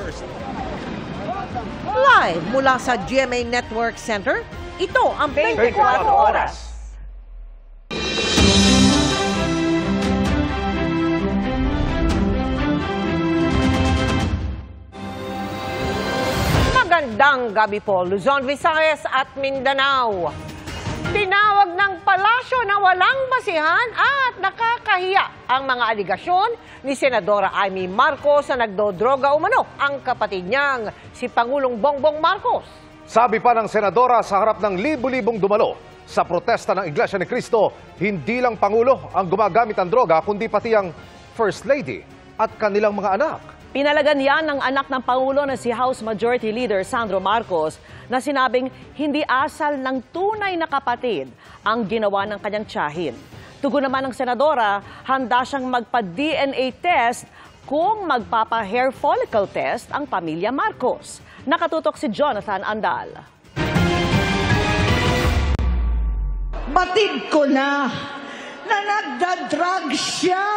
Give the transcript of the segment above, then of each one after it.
First. Live mula sa GMA Network Center, ito ang 24 Oras. Magandang gabi po, Luzon, Visayas at Mindanao. Tinawag ng palasyo na walang basihan at nakakahiya ang mga aligasyon ni Senadora Amy Marcos na nagdodroga umano ang kapatid niyang si Pangulong Bongbong Marcos. Sabi pa ng Senadora sa harap ng libu-libong dumalo sa protesta ng Iglesia ni Cristo, hindi lang Pangulo ang gumagamit ng droga kundi pati ang First Lady at kanilang mga anak. Pinalagan yan ng anak ng Pangulo na si House Majority Leader Sandro Marcos na sinabing hindi asal ng tunay na kapatid ang ginawa ng kanyang tiyahin. Tugon naman ng Senadora, handa siyang magpa-DNA test kung magpapa-hair follicle test ang pamilya Marcos. Nakatutok si Jonathan Andal. Batid ko na nagda-drug siya.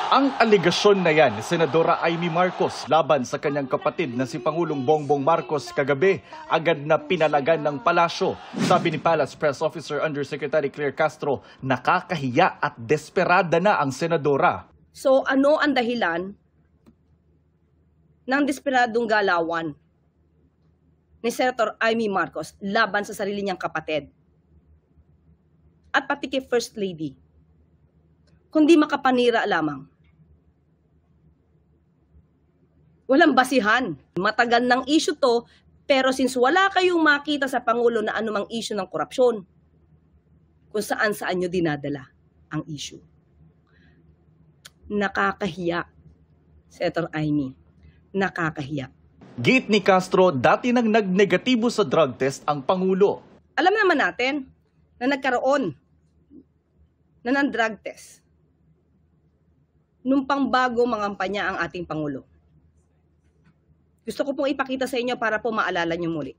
Ang aligasyon na yan ni Senadora Amy Marcos laban sa kanyang kapatid na si Pangulong Bongbong Marcos kagabi, agad na pinalagan ng palasyo. Sabi ni Palace Press Officer Undersecretary Claire Castro, nakakahiya at desperada na ang Senadora. So ano ang dahilan ng desperadong galawan ni Senator Amy Marcos laban sa sarili niyang kapatid at pati kay First Lady? Kundi makapanira lamang. Walang basihan. Matagal ng issue to, pero since wala kayong makita sa Pangulo na anumang issue ng korupsyon, kung saan-saan nyo dinadala ang issue. Nakakahiya, Senator Amy. Nakakahiya. Git ni Castro, dati nang nagnegatibo sa drug test ang Pangulo. Alam naman natin na nagkaroon na ng drug test nung pangbago mangampanya ang ating Pangulo. Gusto ko pong ipakita sa inyo para po maalala nyo muli.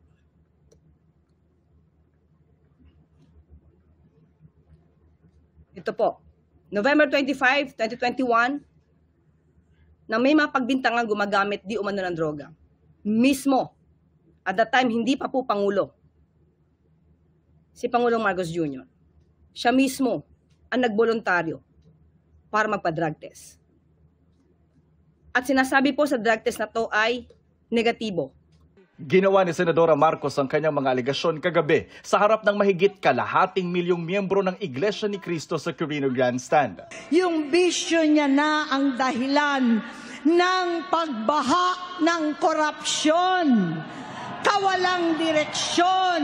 Ito po, November 25, 2021, na may mga pagbintangan gumagamit di umano ng droga. Mismo, at that time hindi pa po Pangulo, si Pangulong Marcos Jr. Siya mismo ang nagboluntaryo para magpa-drug test. At sinasabi po sa drug test na to ay negatibo. Ginawa ni Senadora Marcos ang kanyang mga aligasyon kagabi sa harap ng mahigit kalahating milyong miyembro ng Iglesia ni Cristo sa Quirino Grandstand. Yung bisyo niya na ang dahilan ng pagbaha ng korupsyon, kawalang direksyon,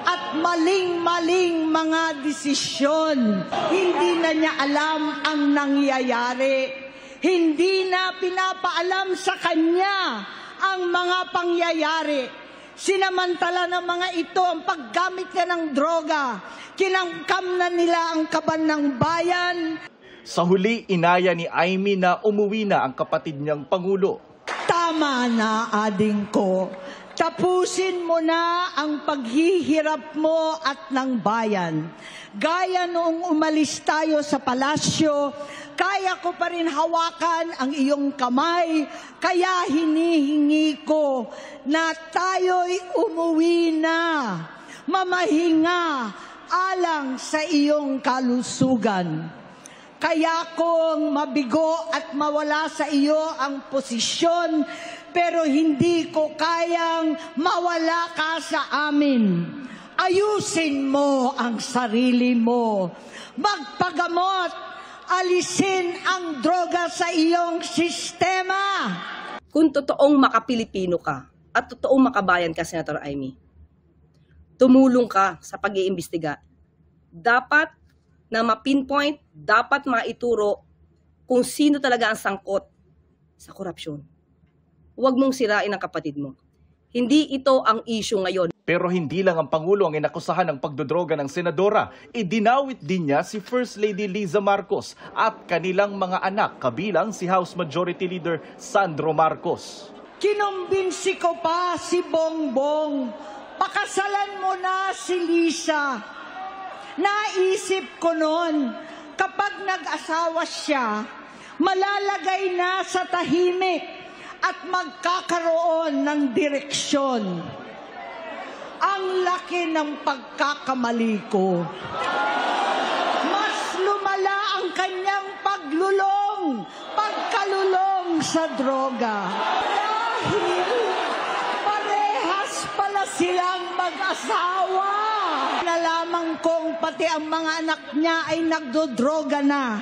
at maling-maling mga desisyon. Hindi na niya alam ang nangyayari. Hindi na pinapaalam sa kanya ang mga pangyayari. Sinamantala ng mga ito ang paggamit niya ng droga. Kinangkam na nila ang kaban ng bayan. Sa huli, inaya ni Amy na umuwi na ang kapatid niyang Pangulo. Tama na, ading ko. Tapusin mo na ang paghihirap mo at ng bayan. Gaya noong umalis tayo sa palasyo, kaya ko pa rin hawakan ang iyong kamay, kaya hinihingi ko na tayo'y umuwi na, mamahinga alang sa iyong kalusugan. Kaya kong mabigo at mawala sa iyo ang posisyon, pero hindi ko kayang mawala ka sa amin. Ayusin mo ang sarili mo. Magpagamot. Alisin ang droga sa iyong sistema. Kung totoong makapilipino ka at totoong makabayan ka, Senator Amy, tumulong ka sa pag-iimbestiga. Dapat na ma-pinpoint, dapat maituro kung sino talaga ang sangkot sa korupsyon. Huwag mong sirain ang kapatid mo. Hindi ito ang issue ngayon. Pero hindi lang ang Pangulo ang inakusahan ng pagdodroga ng Senadora. Idinawit din niya si First Lady Liza Marcos at kanilang mga anak, kabilang si House Majority Leader Sandro Marcos. Kinumbinsi ko pa si Bongbong. Pakasalan mo na si Liza. Naisip ko noon, kapag nag-asawa siya, malalagay na sa tahimik at magkakaroon ng direksyon. Ang laki ng pagkakamali ko. Mas lumala ang kanyang pagkalulong sa droga. Dahil parehas pala silang mag-asawa. Nalaman kong pati ang mga anak niya ay nagdodroga na.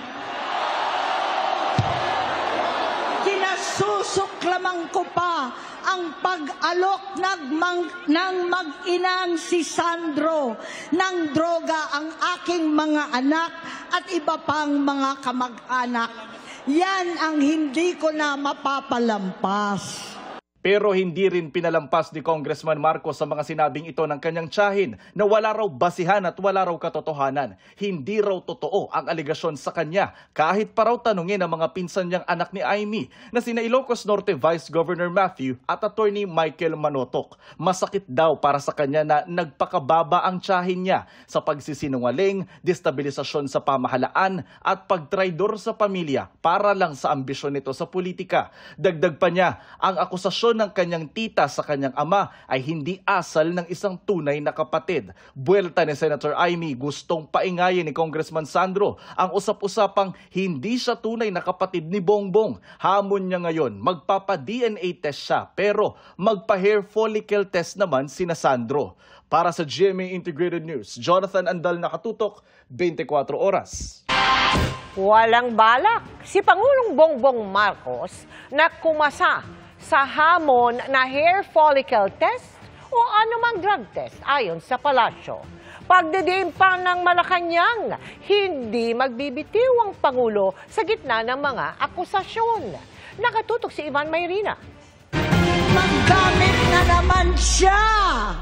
Kinasusuklaman ko pa ang pag-alok ng mag-inang si Sandro ng droga ang aking mga anak at iba pang mga kamag-anak. Yan ang hindi ko na mapapalampas. Pero hindi rin pinalampas ni Congressman Marcos sa mga sinabing ito ng kanyang tiyahin na wala raw basihan at wala raw katotohanan. Hindi raw totoo ang aligasyon sa kanya kahit pa raw tanungin ang mga pinsan niyang anak ni Amy na sina Ilocos Norte Vice Governor Matthew at Attorney Michael Manotoc. Masakit daw para sa kanya na nagpakababa ang tiyahin niya sa pagsisinungaling, destabilisasyon sa pamahalaan at pagtraidor sa pamilya para lang sa ambisyon nito sa politika. Dagdag pa niya, ang akusasyon ng kanyang tita sa kanyang ama ay hindi asal ng isang tunay na kapatid. Buwelta ni Senator Amy, gustong paingayin ni Congressman Sandro ang usap-usapang hindi siya tunay na kapatid ni Bongbong. Hamon niya ngayon, magpapa-DNA test siya pero magpa-hair follicle test naman sina Sandro. Para sa GMA Integrated News, Jonathan Andal, nakatutok, 24 oras. Walang balak si Pangulong Bongbong Marcos na kumasa sa hamon na hair follicle test o anumang drug test ayon sa palasyo. Pagdidiin pa ng Malacanang, hindi magbibitiw ang Pangulo sa gitna ng mga akusasyon. Nakatutok si Ivan Mayrina. Maggamit na naman siya!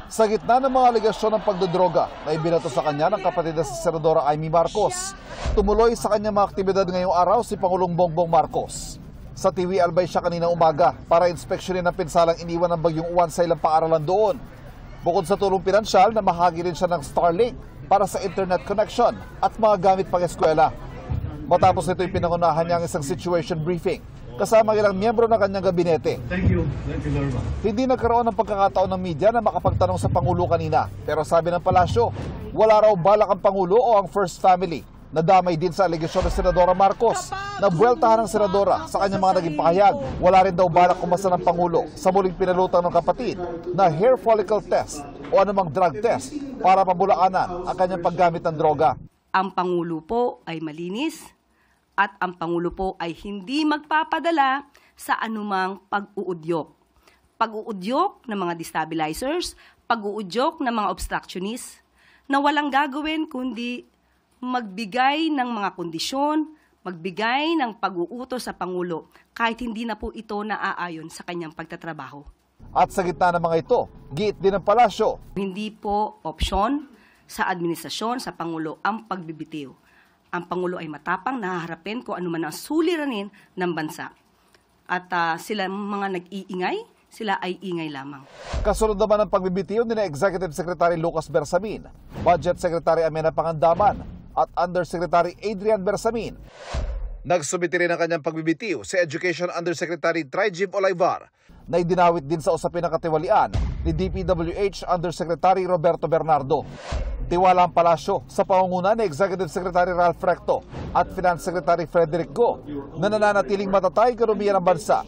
Sa gitna ng mga aligasyon ng pagdodroga na ibinato sa kanya ng kapatid na si Senadora Amy Marcos, tumuloy sa kanyang mga aktibidad ngayong araw si Pangulong Bongbong Marcos. Sa TV Albay siya kanina umaga para inspeksyonin ang pinsalang iniwan ng bagyong Uwan sa ilang paaralan doon. Bukod sa tulong pinansyal, namahagi rin siya ng Starlink para sa internet connection at mga gamit pang-eskwela. Matapos nito yung pinangunahan niya ang isang situation briefing kasama ilang miyembro ng kanyang gabinete. Thank you very much. Hindi nagkaroon ng pagkakataon ng media na makapagtanong sa Pangulo kanina. Pero sabi ng palasyo, wala raw balak ang Pangulo o ang First Family. Nadamay din sa aligasyon ng Senadora Marcos na buweltahan ng Senadora sa kanyang mga naging pahayag. Wala rin daw balak kumasa ng Pangulo sa muling pinalutang ng kapatid na hair follicle test o anumang drug test para pabulaanan ang kanyang paggamit ng droga. Ang Pangulo po ay malinis at ang Pangulo po ay hindi magpapadala sa anumang pag-uudyok. Pag-uudyok ng mga destabilizers, pag-uudyok ng mga obstructionists na walang gagawin kundi magbigay ng mga kondisyon, magbigay ng pag-uutos sa Pangulo kahit hindi na po ito naaayon sa kanyang pagtatrabaho. At sa gitna ng mga ito, giit din ng palasyo. Hindi po opsyon sa administrasyon, sa Pangulo ang pagbibitiw. Ang Pangulo ay matapang, nahaharapin kung ano man ang suliranin ng bansa. At sila mga nag-iingay, sila ay ingay lamang. Kasunod naman ng pagbibitiw ni Executive Secretary Lucas Bersamin, Budget Secretary Amena Pangandaman at Undersecretary Adrian Bersamin. Nagsumiti rin ang kanyang pagbibitiw si Education Undersecretary Trijib Olaivar na idinawit din sa usapin ng katiwalian ni DPWH Undersecretary Roberto Bernardo. Tiwala ang palasyo sa pangunguna ni Executive Secretary Ralph Recto at Finance Secretary Frederick Go na nananatiling matatay ekonomiya ng bansa.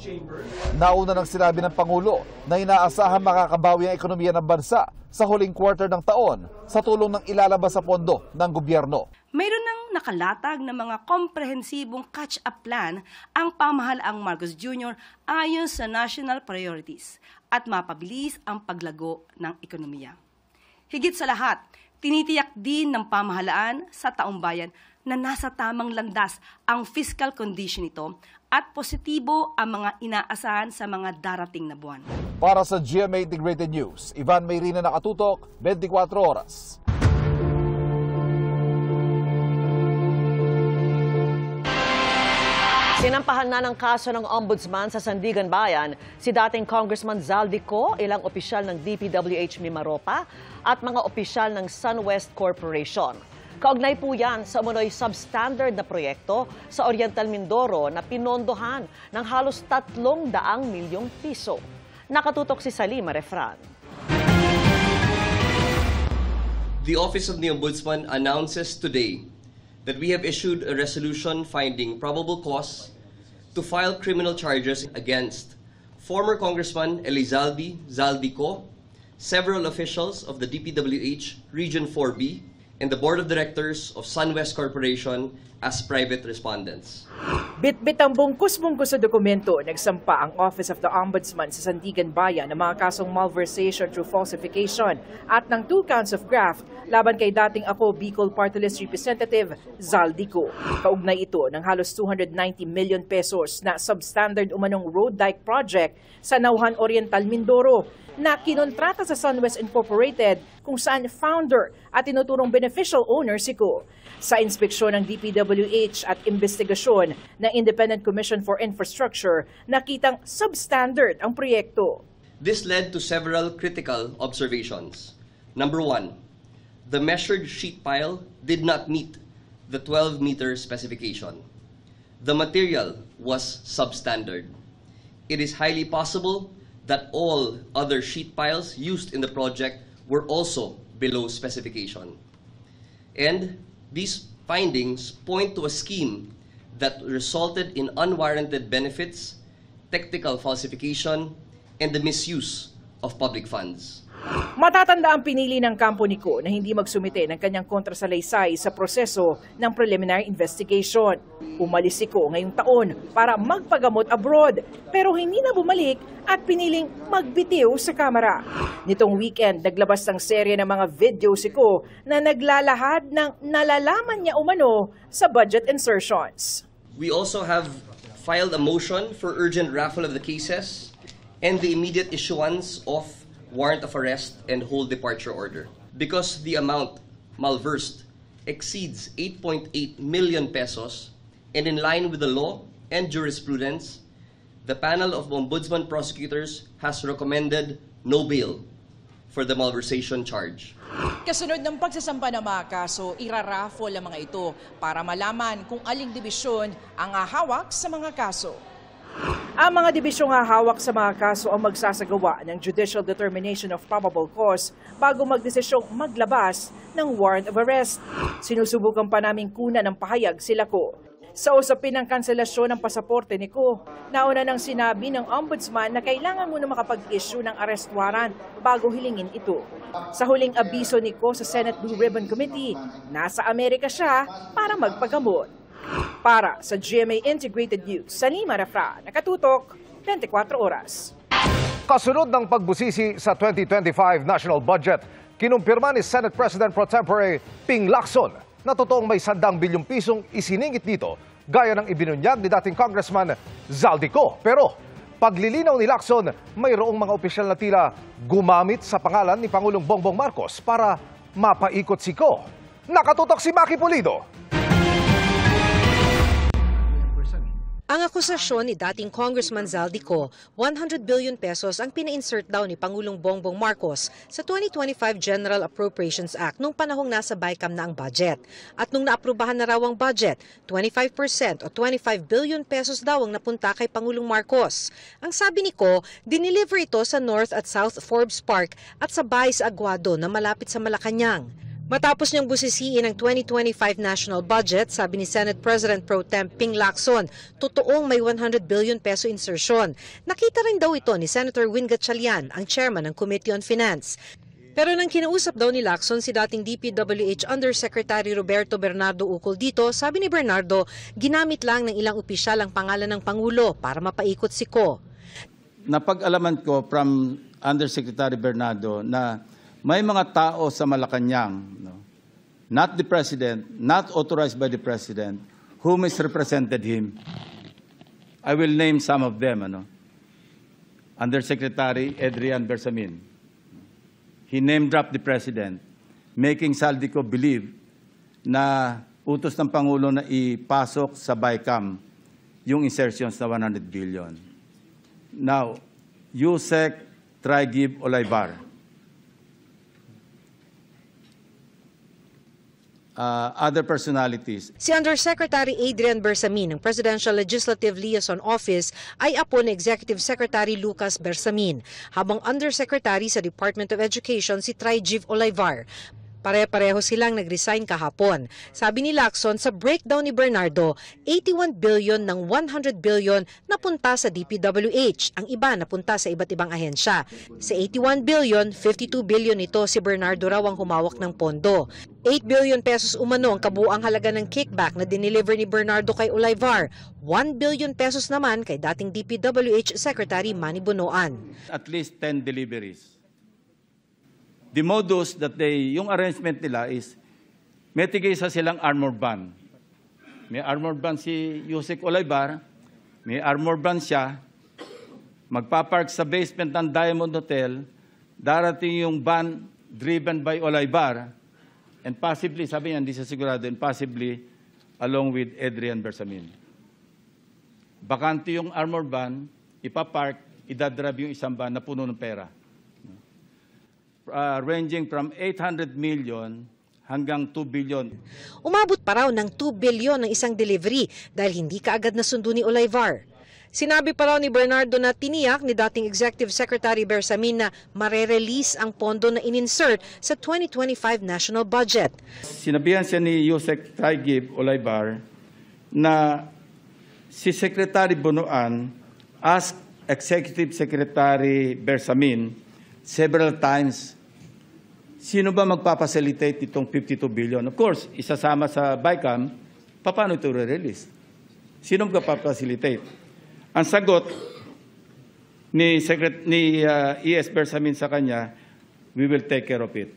Nauna nang sinabi ng Pangulo na inaasahan makakabawi ang ekonomiya ng bansa sa huling quarter ng taon sa tulong ng ilalabas sa pondo ng gobyerno. Mayroon nang nakalatag na mga komprehensibong catch-up plan ang pamahalaang Marcos Jr. ayon sa national priorities at mapabilis ang paglago ng ekonomiya. Higit sa lahat, tinitiyak din ng pamahalaan sa taong bayan na nasa tamang landas ang fiscal condition nito at positibo ang mga inaasahan sa mga darating na buwan. Para sa GMA Integrated News, Ivan Mayrina, nakatutok, 24 oras. Sinampahan na ng kaso ng Ombudsman sa Sandigan Bayan si dating Congressman Zaldico, ilang opisyal ng DPWH Mimaropa at mga opisyal ng SunWest Corporation. Kaugnay po yan sa umunoy substandard na proyekto sa Oriental Mindoro na pinondohan ng halos 300 milyong piso. Nakatutok si Salima Refran. The Office of the Ombudsman announces today that we have issued a resolution finding probable cause to file criminal charges against former Congressman Elizalde Zaldico, several officials of the DPWH Region 4B, and the Board of Directors of SunWest Corporation as private respondents. Bitbit ang bungkus-bungkus sa dokumento, nagsampa ang Office of the Ombudsman sa Sandigan Bayan ng mga kasong malversation through falsification at ng 2 counts of graft laban kay dating Ako Bicol Party List Representative Zaldico. Kaugnay ito ng halos 290 million pesos na substandard umanong road dike project sa Nauhan Oriental, Mindoro na kinontrata sa SunWest Incorporated kung saan founder at tinuturong beneficial owner si Ko. Sa inspeksyon ng DPWH at investigasyon ng Independent Commission for Infrastructure, nakitang substandard ang proyekto. This led to several critical observations. Number 1, the measured sheet pile did not meet the 12-meter specification. The material was substandard. It is highly possible that all other sheet piles used in the project were also below specification. And these findings point to a scheme that resulted in unwarranted benefits, technical falsification, and the misuse of public funds. Matatanda ang pinili ng kampo ni Ko na hindi magsumite ng kanyang kontrasalaysay sa proseso ng preliminary investigation. Umalis si Ko ngayong taon para magpagamot abroad pero hindi na bumalik at piniling magbitiw sa kamera. Nitong weekend, naglabas ng serye ng mga video si Ko na naglalahad ng nalalaman niya umano sa budget insertions. We also have filed a motion for urgent raffle of the cases and the immediate issuance of warrant of arrest and hold departure order. Because the amount malversed exceeds 8.8 million pesos and in line with the law and jurisprudence, the panel of Ombudsman prosecutors has recommended no bail for the malversation charge. Kasunod ng pagsasampa ng mga kaso, iraraffle ang mga ito para malaman kung aling dibisyon ang hahawak sa mga kaso. Ang mga dibisyong hahawak sa mga kaso ang magsasagawa ng judicial determination of probable cause bago magdesisyong maglabas ng warrant of arrest. Sinusubukan pa naming kunan ng pahayag sila Ko. Sa usapin ng kanselasyon ng pasaporte ni Ko, nauna nang sinabi ng ombudsman na kailangan muna makapag-issue ng arrest warrant bago hilingin ito. Sa huling abiso ni Ko sa Senate Blue Ribbon Committee, nasa Amerika siya para magpagamot. Para sa GMA Integrated News, Salima Refran, nakatutok, 24 oras. Kasunod ng pagbusisi sa 2025 national budget, kinumpirma ni Senate President Pro Tempore Ping Lacson na totoong may 100 bilyong pisong isiningit dito gaya ng ibinunyag ni dating Congressman Zaldico. Pero paglilinaw ni Lacson, mayroong mga opisyal na tila gumamit sa pangalan ni Pangulong Bongbong Marcos para mapaikot si Ko. Nakatutok si Maki Pulido. Ang akusasyon ni dating Congressman Zaldico, 100 billion pesos ang pina-insert daw ni Pangulong Bongbong Marcos sa 2025 General Appropriations Act nung panahong nasa BICAM na ang budget. At nung naaprubahan na raw ang budget, 25% o 25 billion pesos daw ang napunta kay Pangulong Marcos. Ang sabi ni Ko, dineliver ito sa North at South Forbes Park at sa bahay sa Aguado na malapit sa Malacanang. Matapos niyang busisiin ang 2025 national budget, sabi ni Senate President Pro Tem Ping Lacson, totoong may 100 billion peso insertion. Nakita rin daw ito ni Senator Win Gatchalian, ang chairman ng Committee on Finance. Pero nang kinausap daw ni Lacson si dating DPWH Undersecretary Roberto Bernardo ukol dito, sabi ni Bernardo, ginamit lang ng ilang opisyal ang pangalan ng Pangulo para mapaikot si Ko. Napag-alaman ko from Undersecretary Bernardo na may mga tao sa Malacanang, not the President, not authorized by the President, who misrepresented him. I will name some of them. Undersecretary Adrian Bersamin. He name-dropped the President, making Zaldico believe na utos ng Pangulo na ipasok sa BICAM yung insertions na 100 billion. Now, Yusek Trigib Olaybar. other personalities. Si Undersecretary Adrian Bersamin ng Presidential Legislative Liaison Office ay apo ni Executive Secretary Lucas Bersamin, habang Undersecretary sa Department of Education si Tryjiv Olivar. Pare-pareho silang nag-resign kahapon. Sabi ni Lacson, sa breakdown ni Bernardo, 81 billion ng 100 billion napunta sa DPWH. Ang iba napunta sa iba't ibang ahensya. Sa 81 billion, 52 billion nito si Bernardo raw ang humawak ng pondo. 8 billion pesos umano ang kabuang halaga ng kickback na dineliver ni Bernardo kay Olivar. 1 billion pesos naman kay dating DPWH Secretary Manny Bonoan. At least 10 deliveries. The modus that yung arrangement nila is, may tigisa silang armor van. May armor van si Yusek Olivar, may armor van siya, magpapark sa basement ng Diamond Hotel, darating yung van driven by Olivar, and possibly, sabi niya, hindi siya sigurado, and possibly along with Adrian Bersamin. Bakante yung armor van, ipapark, idadrive yung isang van na puno ng pera. Ranging from 800 million hanggang 2 billion. Umabot pa raw ng 2 billion ng isang delivery dahil hindi kaagad nasundo ni Olivar. Sinabi pa raw ni Bernardo na tiniyak ni dating Executive Secretary Bersamin na marerelease ang pondo na in-insert sa 2025 national budget. Sinabihan siya ni Yusek Tryjiv Olivar na si Secretary Bonoan asked Executive Secretary Bersamin several times, sino ba magpapacilitate itong 52 billion? Of course, isasama sa BICAM, paano ito re-release? Sino magpapacilitate? Ang sagot ni ES Bersamin sa kanya, we will take care of it.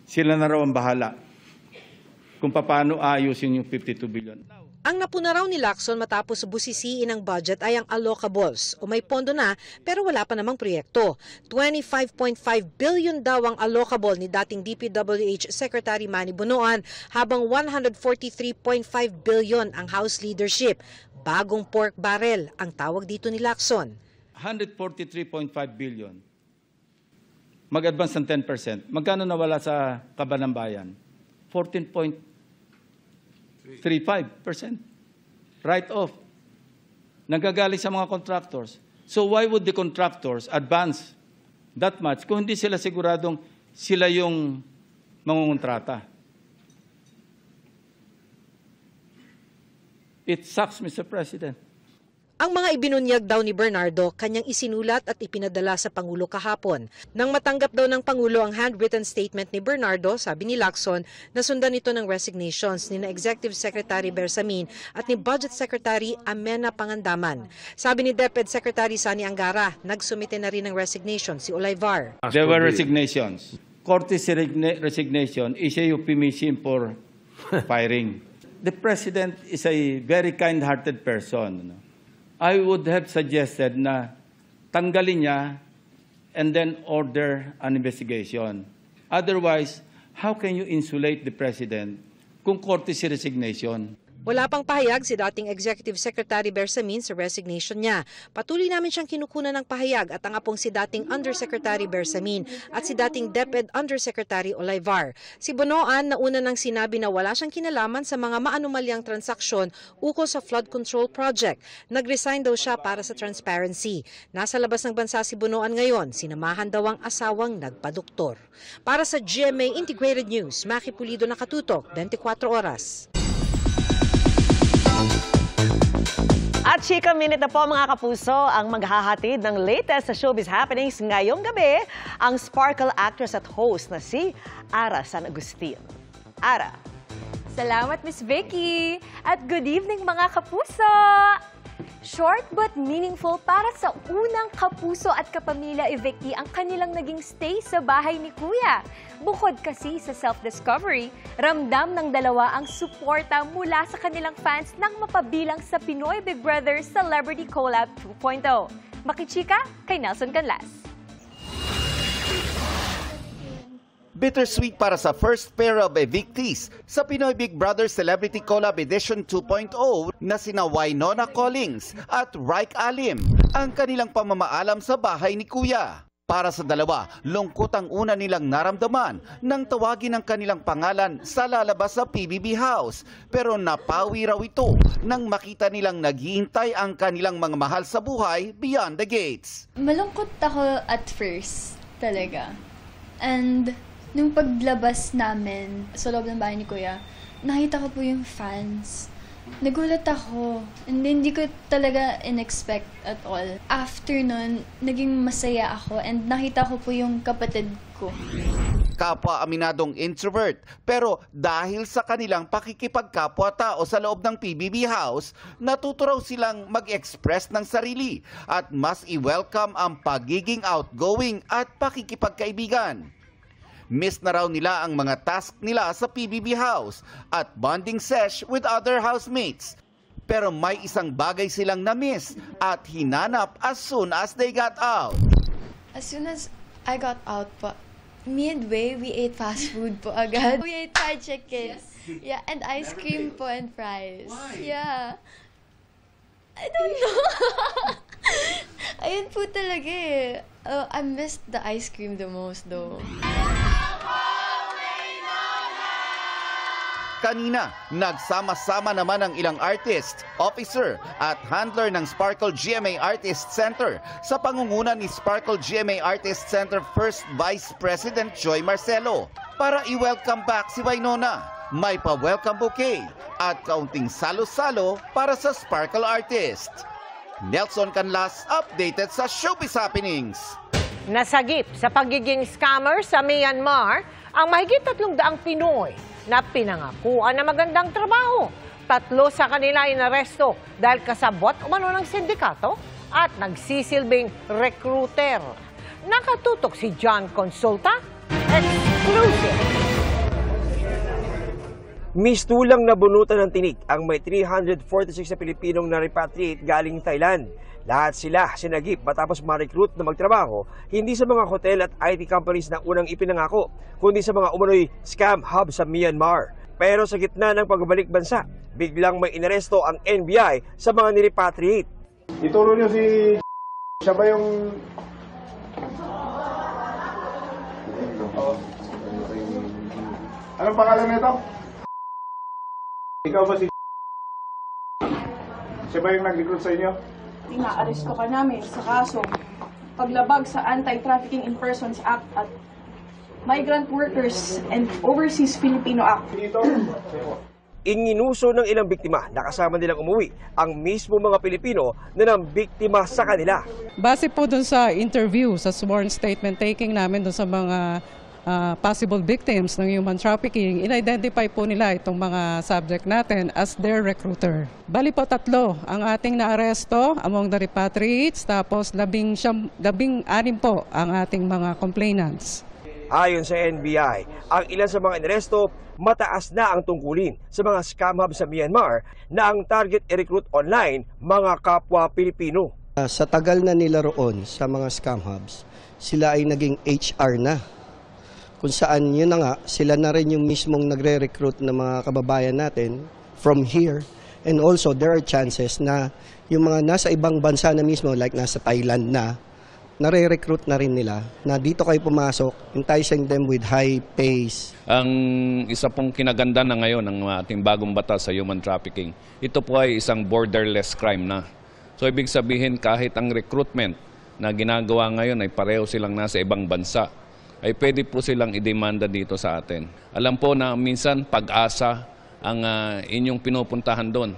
Sila na raw ang bahala kung paano ayusin yung 52 billion. Ang napuna raw ni Lacson matapos busisiin ang budget ay ang allocables o may pondo na pero wala pa namang proyekto. 25.5 billion daw ang allocable ni dating DPWH Secretary Manny Bonoan habang 143.5 billion ang House leadership. Bagong pork barrel ang tawag dito ni Lacson. 143.5 billion. Mag-advance ng 10%. Magkano nawala sa Kaban ng Bayan? 14.35%. Write-off. Nagagaling sa mga contractors. So why would the contractors advance that much kung hindi sila siguradong sila yung mangungontrata? It sucks, Mr. President. Ang mga ibinunyag daw ni Bernardo, kanyang isinulat at ipinadala sa Pangulo kahapon. Nang matanggap daw ng Pangulo ang handwritten statement ni Bernardo, sabi ni Lacson, nasundan ito ng resignations ni na Executive Secretary Bersamin at ni Budget Secretary Amena Pangandaman. Sabi ni DepEd Secretary Sani Angara, nagsumite na rin ng resignation si Olivar. There were resignations. Courtesy resignation is a euphemism for firing. The President is a very kind-hearted person. I would have suggested na tanggalin niya and then order an investigation. Otherwise, how can you insulate the President kung courtesy resignation? Wala pang pahayag si dating Executive Secretary Bersamin sa resignation niya. Patuloy namin siyang kinukunan ng pahayag at ang apong si dating Undersecretary Bersamin at si dating DepEd Undersecretary Olivar. Si Bonoan nauna nang sinabi na wala siyang kinalaman sa mga maanumalyang transaksyon ukol sa flood control project. Nag-resign daw siya para sa transparency. Nasa labas ng bansa si Bonoan ngayon, sinamahan daw ang asawang nagpadoktor. Para sa GMA Integrated News, Maki Pulido, nakatutok, 24 oras. At Chika Minute na po mga kapuso ang maghahatid ng latest sa showbiz happenings ngayong gabi, ang sparkle actress at host na si Ara San Agustin. Ara. Salamat Miss Vicky at good evening mga kapuso! Short but meaningful para sa unang kapuso at kapamilya evictee ang kanilang naging stay sa bahay ni Kuya. Bukod kasi sa self-discovery, ramdam ng dalawa ang suporta mula sa kanilang fans nang mapabilang sa Pinoy Big Brother Celebrity Collab 2.0. Makichika kay Nelson Canlas. Bittersweet para sa first pair of evictees sa Pinoy Big Brother Celebrity Collab Edition 2.0 na sina Wynonna Collins at Raik Alim ang kanilang pamamaalam sa bahay ni Kuya. Para sa dalawa, lungkot ang una nilang naramdaman nang tawagin ang kanilang pangalan sa lalabas sa PBB House. Pero napawi raw ito nang makita nilang naghihintay ang kanilang mga mahal sa buhay beyond the gates. Malungkot ako at first, talaga. And nung paglabas namin sa loob ng bahay ni Kuya, nakita ko po yung fans. Nagulat ako. And hindi ko talaga in-expect at all. After nun, naging masaya ako and nakita ko po yung kapatid ko. Kapwa aminadong introvert, pero dahil sa kanilang pakikipagkapwa-tao sa loob ng PBB House, natuto raw silang mag-express ng sarili at mas i-welcome ang pagiging outgoing at pakikipagkaibigan. Miss na raw nila ang mga task nila sa PBB House at bonding sesh with other housemates. Pero may isang bagay silang na-miss at hinanap as soon as they got out. As soon as I got out po, midway, we ate fast food po agad. We ate fried chicken. Yes. Yeah, and ice cream po and fries. Why? Yeah. I don't know. Ayun po talaga eh. I missed the ice cream the most though. Kanina, nagsama-sama naman ang ilang artist, officer at handler ng Sparkle GMA Artist Center sa pangunguna ni Sparkle GMA Artist Center First Vice President Joy Marcelo para i-welcome back si Wynonna. May pa-welcome bouquet at kaunting salo-salo para sa Sparkle Artist. Nelson Canlas, updated sa Showbiz Happenings. Nasagip sa pagiging scammer sa Myanmar ang mahigit 300 Pinoy na pinangakuan na magandang trabaho. 3 sa kanila inaresto dahil kasabot umano ng sindikato at nagsisilbing recruiter. Nakatutok si John Consulta, exclusive. Mistulang nabunutan ng tinik ang may 346 na Pilipinong na-repatriate galing Thailand. Lahat sila sinagip matapos ma-recruit na magtrabaho hindi sa mga hotel at IT companies na unang ipinangako, kundi sa mga umano'y scam hub sa Myanmar. Pero sa gitna ng pagbabalik bansa, biglang may inaresto ang NBI sa mga nirepatriate. Ituro niyo si siya ba yung anong pangalan nito? Ikaw ba si siya ba yung nag-recruit sa inyo? Ina-aresto ka namin sa kaso paglabag sa Anti-Trafficking in Persons Act at Migrant Workers and Overseas Filipino Act. Inginuso ng ilang biktima na kasama nilang umuwi ang mismo mga Pilipino na nang biktima sa kanila. Base po dun sa interview, sa sworn statement taking namin dun sa mga possible victims ng human trafficking, in-identify po nila itong mga subject natin as their recruiter. Bali po 3 ang ating naaresto among the repatriates, tapos 16 po ang ating mga complainants. Ayon sa NBI, ang ilan sa mga inaresto, mataas na ang tungkulin sa mga scam hub sa Myanmar na ang target i-recruit online mga kapwa Pilipino. Sa tagal na nila roon sa mga scam hubs, sila ay naging HR na. Kung saan yun na nga, sila na rin yung mismong nagre-recruit ng mga kababayan natin from here. And also, there are chances na yung mga nasa ibang bansa na mismo, like nasa Thailand na, nare-recruit na rin nila na dito kayo pumasok, enticing them with high pays. Ang isa pong kinaganda na ngayon ng ating bagong batas sa human trafficking, ito po ay isang borderless crime na. So ibig sabihin kahit ang recruitment na ginagawa ngayon ay pareho silang nasa ibang bansa, ay pwede po silang idemanda dito sa atin. Alam po na minsan pag-asa ang inyong pinupuntahan doon.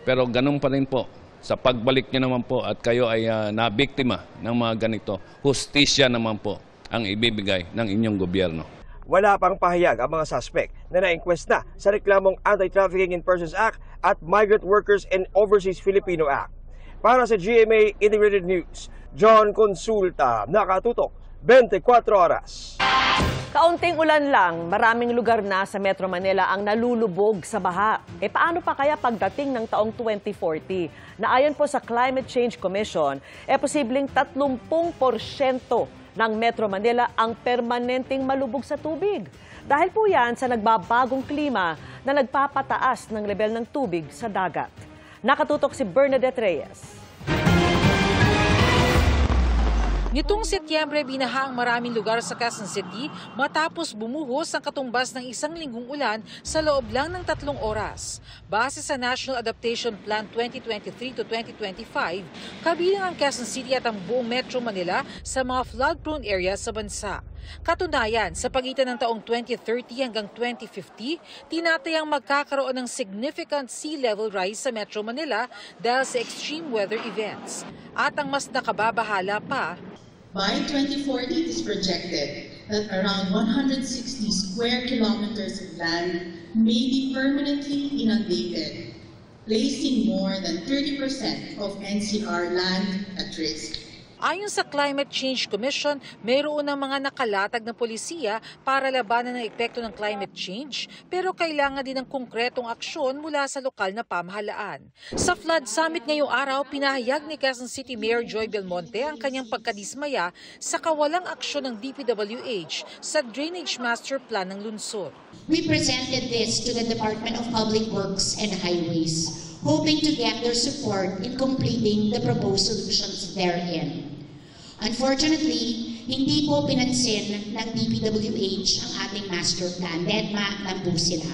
Pero ganun pa rin po. Sa pagbalik nyo naman po at kayo ay nabiktima ng mga ganito, hustisya naman po ang ibibigay ng inyong gobyerno. Wala pang pahayag ang mga suspect na na-inquest na sa reklamong Anti-Trafficking in Persons Act at Migrant Workers and Overseas Filipino Act. Para sa GMA Integrated News, John Consulta, nakatutok 24 oras. Kaunting ulan lang, maraming lugar na sa Metro Manila ang nalulubog sa baha. Paano pa kaya pagdating ng taong 2040? Na ayon po sa Climate Change Commission, posibleng 30% ng Metro Manila ang permanenteng malubog sa tubig. Dahil po yan sa nagbabagong klima na nagpapataas ng level ng tubig sa dagat. Nakatutok si Bernadette Reyes. Nitong Setyembre, binaha ang maraming lugar sa Quezon City matapos bumuhos ang katumbas ng 1 linggong ulan sa loob lang ng 3 oras. Base sa National Adaptation Plan 2023 to 2025, kabilang ang Quezon City at ang buong Metro Manila sa mga flood-prone areas sa bansa. Katunayan, sa pagitan ng taong 2030 hanggang 2050, tinatayang magkakaroon ng significant sea level rise sa Metro Manila dahil sa extreme weather events. At ang mas nakababahala pa, by 2040, it is projected that around 160 square kilometers of land may be permanently inundated, placing more than 30% of NCR land at risk. Ayon sa Climate Change Commission, mayroon ng mga nakalatag na polisiya para labanan ang epekto ng climate change, pero kailangan din ng konkretong aksyon mula sa lokal na pamahalaan. Sa Flood Summit ngayong araw, pinahayag ni Quezon City Mayor Joy Belmonte ang kanyang pagkadismaya sa kawalang aksyon ng DPWH sa Drainage Master Plan ng lungsod. We presented this to the Department of Public Works and Highways, hoping to get their support in completing the proposed solutions therein. Unfortunately, hindi po pinansin ng DPWH ang ating master plan, dedma lang po sila.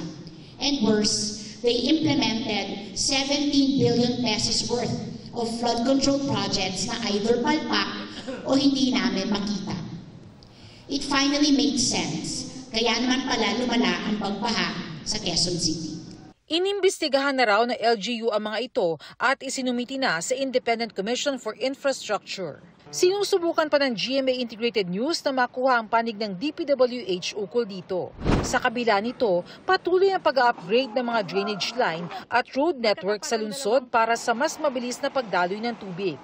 And worse, they implemented 17 billion pesos worth of flood control projects na either palpak o hindi namin makita. It finally made sense, kaya naman pala lumala ang pagbaha sa Quezon City. Inimbestigahan na raw ng LGU ang mga ito at isinumiti na sa Independent Commission for Infrastructure. Sinusubukan pa ng GMA Integrated News na makuha ang panig ng DPWH ukol dito. Sa kabila nito, patuloy ang pag-upgrade ng mga drainage line at road network sa lungsod para sa mas mabilis na pagdaloy ng tubig.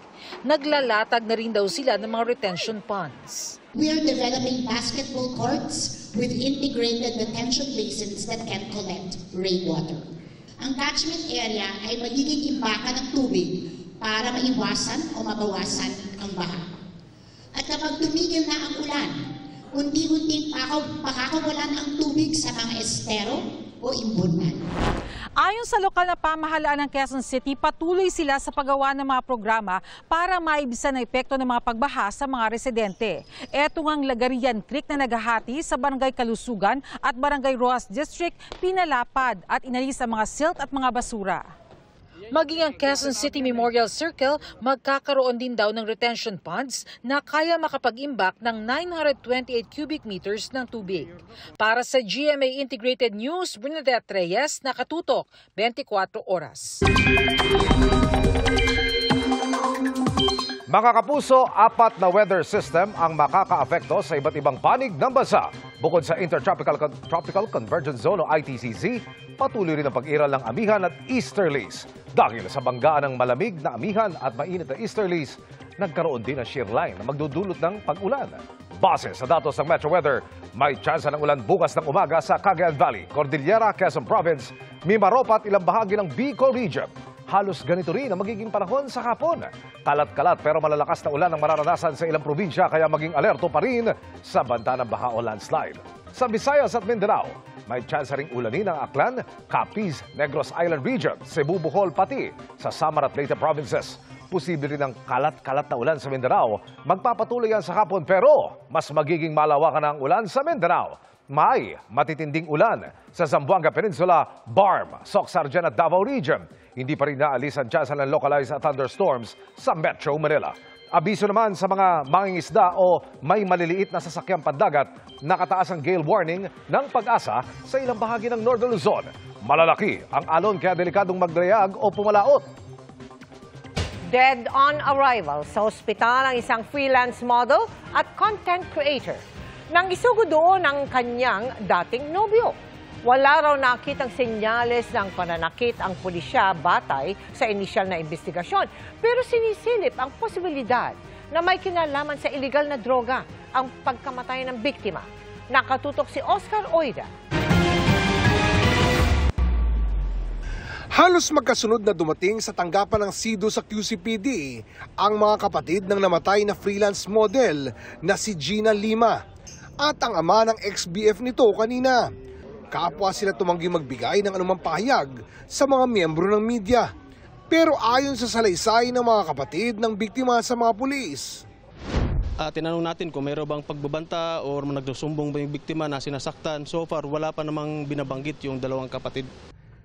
Naglalatag na rin daw sila ng mga retention ponds. We are developing basketball courts with integrated detention basins that can collect rainwater. Ang catchment area ay magiging imbakan ng tubig para maiwasan o mabawasan ang baha. At kapag tumigil na ang ulan, unti-unting pakakawalan ang tubig sa mga estero o imbunan. Ayon sa lokal na pamahalaan ng Quezon City, patuloy sila sa paggawa ng mga programa para maibisan ang epekto ng mga pagbaha sa mga residente. Eto ngang Lagarian Creek na naghahati sa Barangay Kalusugan at Barangay Rojas District, pinalapad at inalis ang mga silt at mga basura. Maging ang Quezon City Memorial Circle, magkakaroon din daw ng retention ponds na kaya makapag-imbak ng 928 cubic meters ng tubig. Para sa GMA Integrated News, Bernadette Reyes, nakatutok 24 oras. Mga kapuso, 4 na weather system ang makaka-apekto sa iba't ibang panig ng bansa. Bukod sa Intertropical Convergence Zone o ITCZ, patuloy rin ang pag-iral ng amihan at easterlies. Dahil sa banggaan ng malamig na amihan at mainit na easterlies, nagkaroon din ng shear line na magdudulot ng pag-ulan. Base sa datos ng Metro Weather, may tsansa ng ulan bukas ng umaga sa Cagayan Valley, Cordillera, Quezon Province, Mimaropa at ilang bahagi ng Bicol Region. Halos ganito rin ang magiging panahon sa hapon. Kalat-kalat pero malalakas na ulan ang mararanasan sa ilang probinsya kaya maging alerto pa rin sa banta ng baha o landslide. Sa Visayas at Mindanao, may tsansa ring ulanin ang Aklan, Capiz, Negros Island Region, Cebu, Bohol pati sa Samar at Leyte provinces. Posible rin ang kalat-kalat na ulan sa Mindanao. Magpapatuloy yan sa hapon pero mas magiging malawakan ang ulan sa Mindanao. May matitinding ulan sa Zamboanga Peninsula, Barm, Soc-Sargen at Davao Region. Hindi pa rin naalis ang tsansa ng localized thunderstorms sa Metro Manila. Abiso naman sa mga mangingisda o may maliliit na sasakyang pandagat, nakataas ang gale warning ng Pag-asa sa ilang bahagi ng Northern Luzon. Malalaki ang alon kaya delikadong magdayag o pumalaot. Dead on arrival sa ospital ang isang freelance model at content creator. Nang isugo doon ang kanyang dating nobyo. Wala raw nakitang senyales ng pananakit ang pulisya batay sa inisyal na investigasyon. Pero sinisilip ang posibilidad na may kinalaman sa illegal na droga ang pagkamatay ng biktima. Nakatutok si Oscar Oida. Halos magkasunod na dumating sa tanggapan ng SIDO sa QCPD ang mga kapatid ng namatay na freelance model na si Gina Lima at ang ama ng ex-BF nito kanina. Kapwa sila tumangging magbigay ng anumang pahayag sa mga miyembro ng media. Pero ayon sa salaysay ng mga kapatid ng biktima sa mga pulis, tinanong natin kung mayroon bang pagbabanta o nagsusumbong ba yung biktima na sinasaktan. So far, wala pa namang binabanggit yung dalawang kapatid.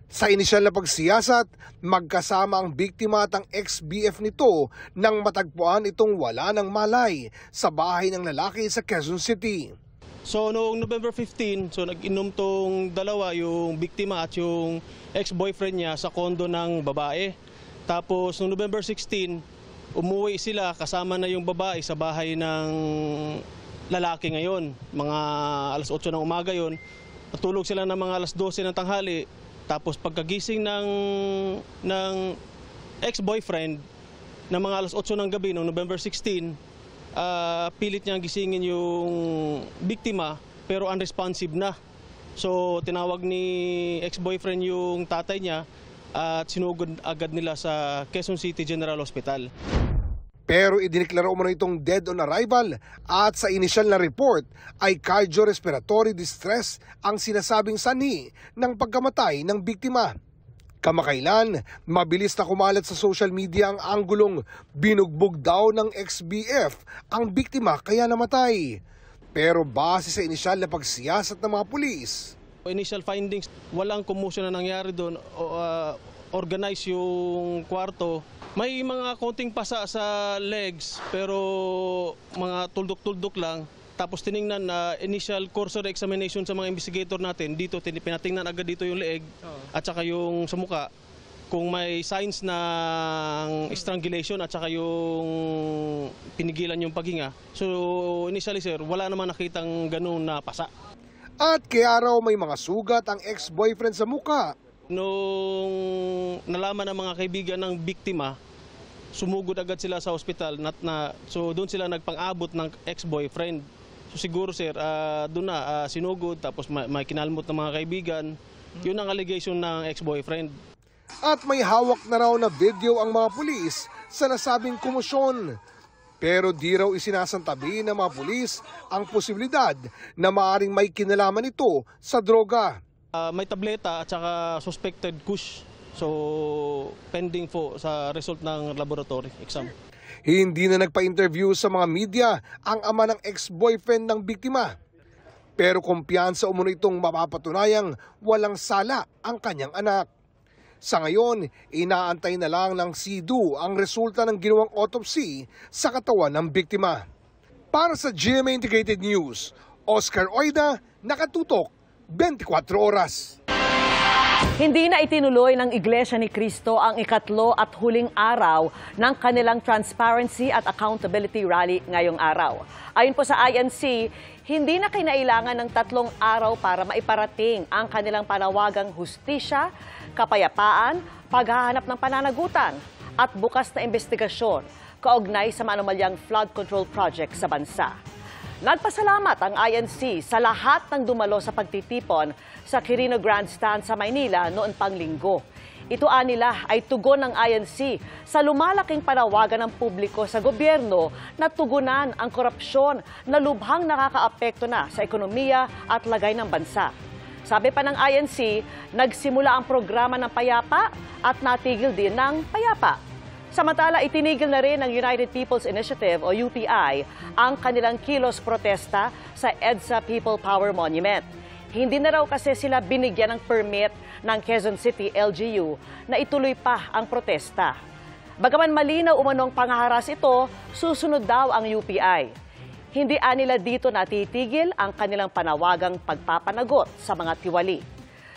Sa inisyal na pagsiyasat, magkasama ang biktima at ang ex-BF nito nang matagpuan itong wala ng malay sa bahay ng lalaki sa Quezon City. So noong November 15, nag-inom tong dalawa, yung biktima at yung ex-boyfriend niya sa kondo ng babae. Tapos noong November 16, umuwi sila kasama na yung babae sa bahay ng lalaki ngayon. Mga alas 8 ng umaga yon. Natulog sila ng mga alas 12 ng tanghali. Tapos pagkagising ng ex-boyfriend ng mga alas 8 ng gabi noong November 16, pilit niyang gisingin yung biktima pero unresponsive na. So tinawag ni ex-boyfriend yung tatay niya at sinugod agad nila sa Quezon City General Hospital. Pero idineklara umano itong dead on arrival at sa inisyal na report ay cardiorespiratory distress ang sinasabing sanhi ng pagkamatay ng biktima. Kamakailan, mabilis na kumalat sa social media ang anggulong binugbog daw ng ex-BF ang biktima kaya namatay. Pero base sa inisyal na pagsiyasat ng mga pulis, initial findings, walang commotion na nangyari doon, organize yung kwarto. May mga konting pasa sa legs pero mga tuldok-tuldok lang. Tapos tiningnan na initial cursory examination sa mga investigator natin. Dito pinatingnan agad dito yung leeg at saka yung sa muka. Kung may signs ng strangulation at saka yung pinigilan yung paghinga. So initially sir, wala naman nakitang ganun na pasa. At kaya raw may mga sugat ang ex-boyfriend sa muka. Nung nalaman ng mga kaibigan ng biktima, sumugod agad sila sa ospital. So doon sila nagpang-abot ng ex-boyfriend. So siguro sir, doon na sinugod tapos may kinalmot ng mga kaibigan. Yun ang allegation ng ex-boyfriend. At may hawak na raw na video ang mga pulis sa nasabing komosyon. Pero di raw isinasantabi ng mga pulis ang posibilidad na maaring may kinalaman ito sa droga. May tableta at saka suspected kush. So pending po sa result ng laboratory exam. Hindi na nagpa-interview sa mga media ang ama ng ex-boyfriend ng biktima. Pero kumpiyansa umano itong mapapatunayang walang sala ang kanyang anak. Sa ngayon, inaantay na lang ng CIDU ang resulta ng ginawang autopsy sa katawan ng biktima. Para sa GMA Integrated News, Oscar Oida, nakatutok 24 oras. Hindi na itinuloy ng Iglesia ni Cristo ang ikatlo at huling araw ng kanilang Transparency at Accountability Rally ngayong araw. Ayon po sa INC, hindi na kinailangan ng 3 araw para maiparating ang kanilang panawagang hustisya, kapayapaan, paghahanap ng pananagutan at bukas na investigasyon kaugnay sa manumalyang flood control project sa bansa. Nagpasalamat ang INC sa lahat ng dumalo sa pagtitipon sa Quirino Grandstand sa Maynila noon pang Linggo. Ito nila ay tugon ng INC sa lumalaking panawagan ng publiko sa gobyerno na tugunan ang korupsyon na lubhang nakakaapekto na sa ekonomiya at lagay ng bansa. Sabi pa ng INC, nagsimula ang programa ng Payapa at natigil din ng Payapa. Samantala, itinigil na rin ng United People's Initiative o UPI ang kanilang kilos protesta sa EDSA People Power Monument. Hindi na raw kasi sila binigyan ng permit ng Quezon City LGU na ituloy pa ang protesta. Bagaman malinaw umanong pangaharas ito, susunod daw ang UPI. Hindi nila dito natitigil ang kanilang panawagang pagpapanagot sa mga tiwali.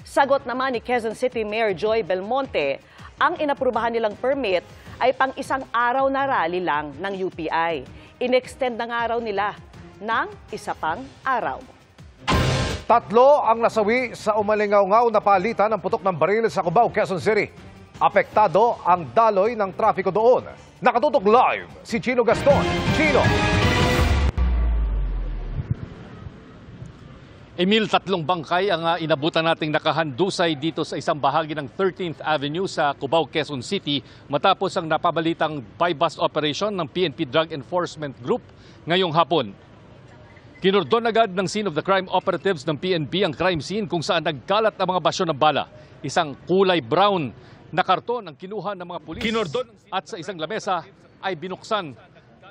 Sagot naman ni Quezon City Mayor Joy Belmonte, ang inaprubahan nilang permit ay pang isang araw na rally lang ng UPI. In-extend ng araw nila ng isa pang araw. 3 ang nasawi sa umalingaw-ngaw na palitan ng putok ng baril sa Cubao, Quezon City. Apektado ang daloy ng trapiko doon. Nakatutok live si Chino Gaston. Chino! Emil, 3 bangkay ang inabutan nating nakahandusay dito sa isang bahagi ng 13th Avenue sa Cubao, Quezon City matapos ang napabalitang buy-bust operation ng PNP Drug Enforcement Group ngayong hapon. Kinordon agad ng scene of the crime operatives ng PNP ang crime scene kung saan nagkalat ang mga basyo ng bala. Isang kulay brown na karton ang kinuha ng mga pulis at sa isang lamesa ay binuksan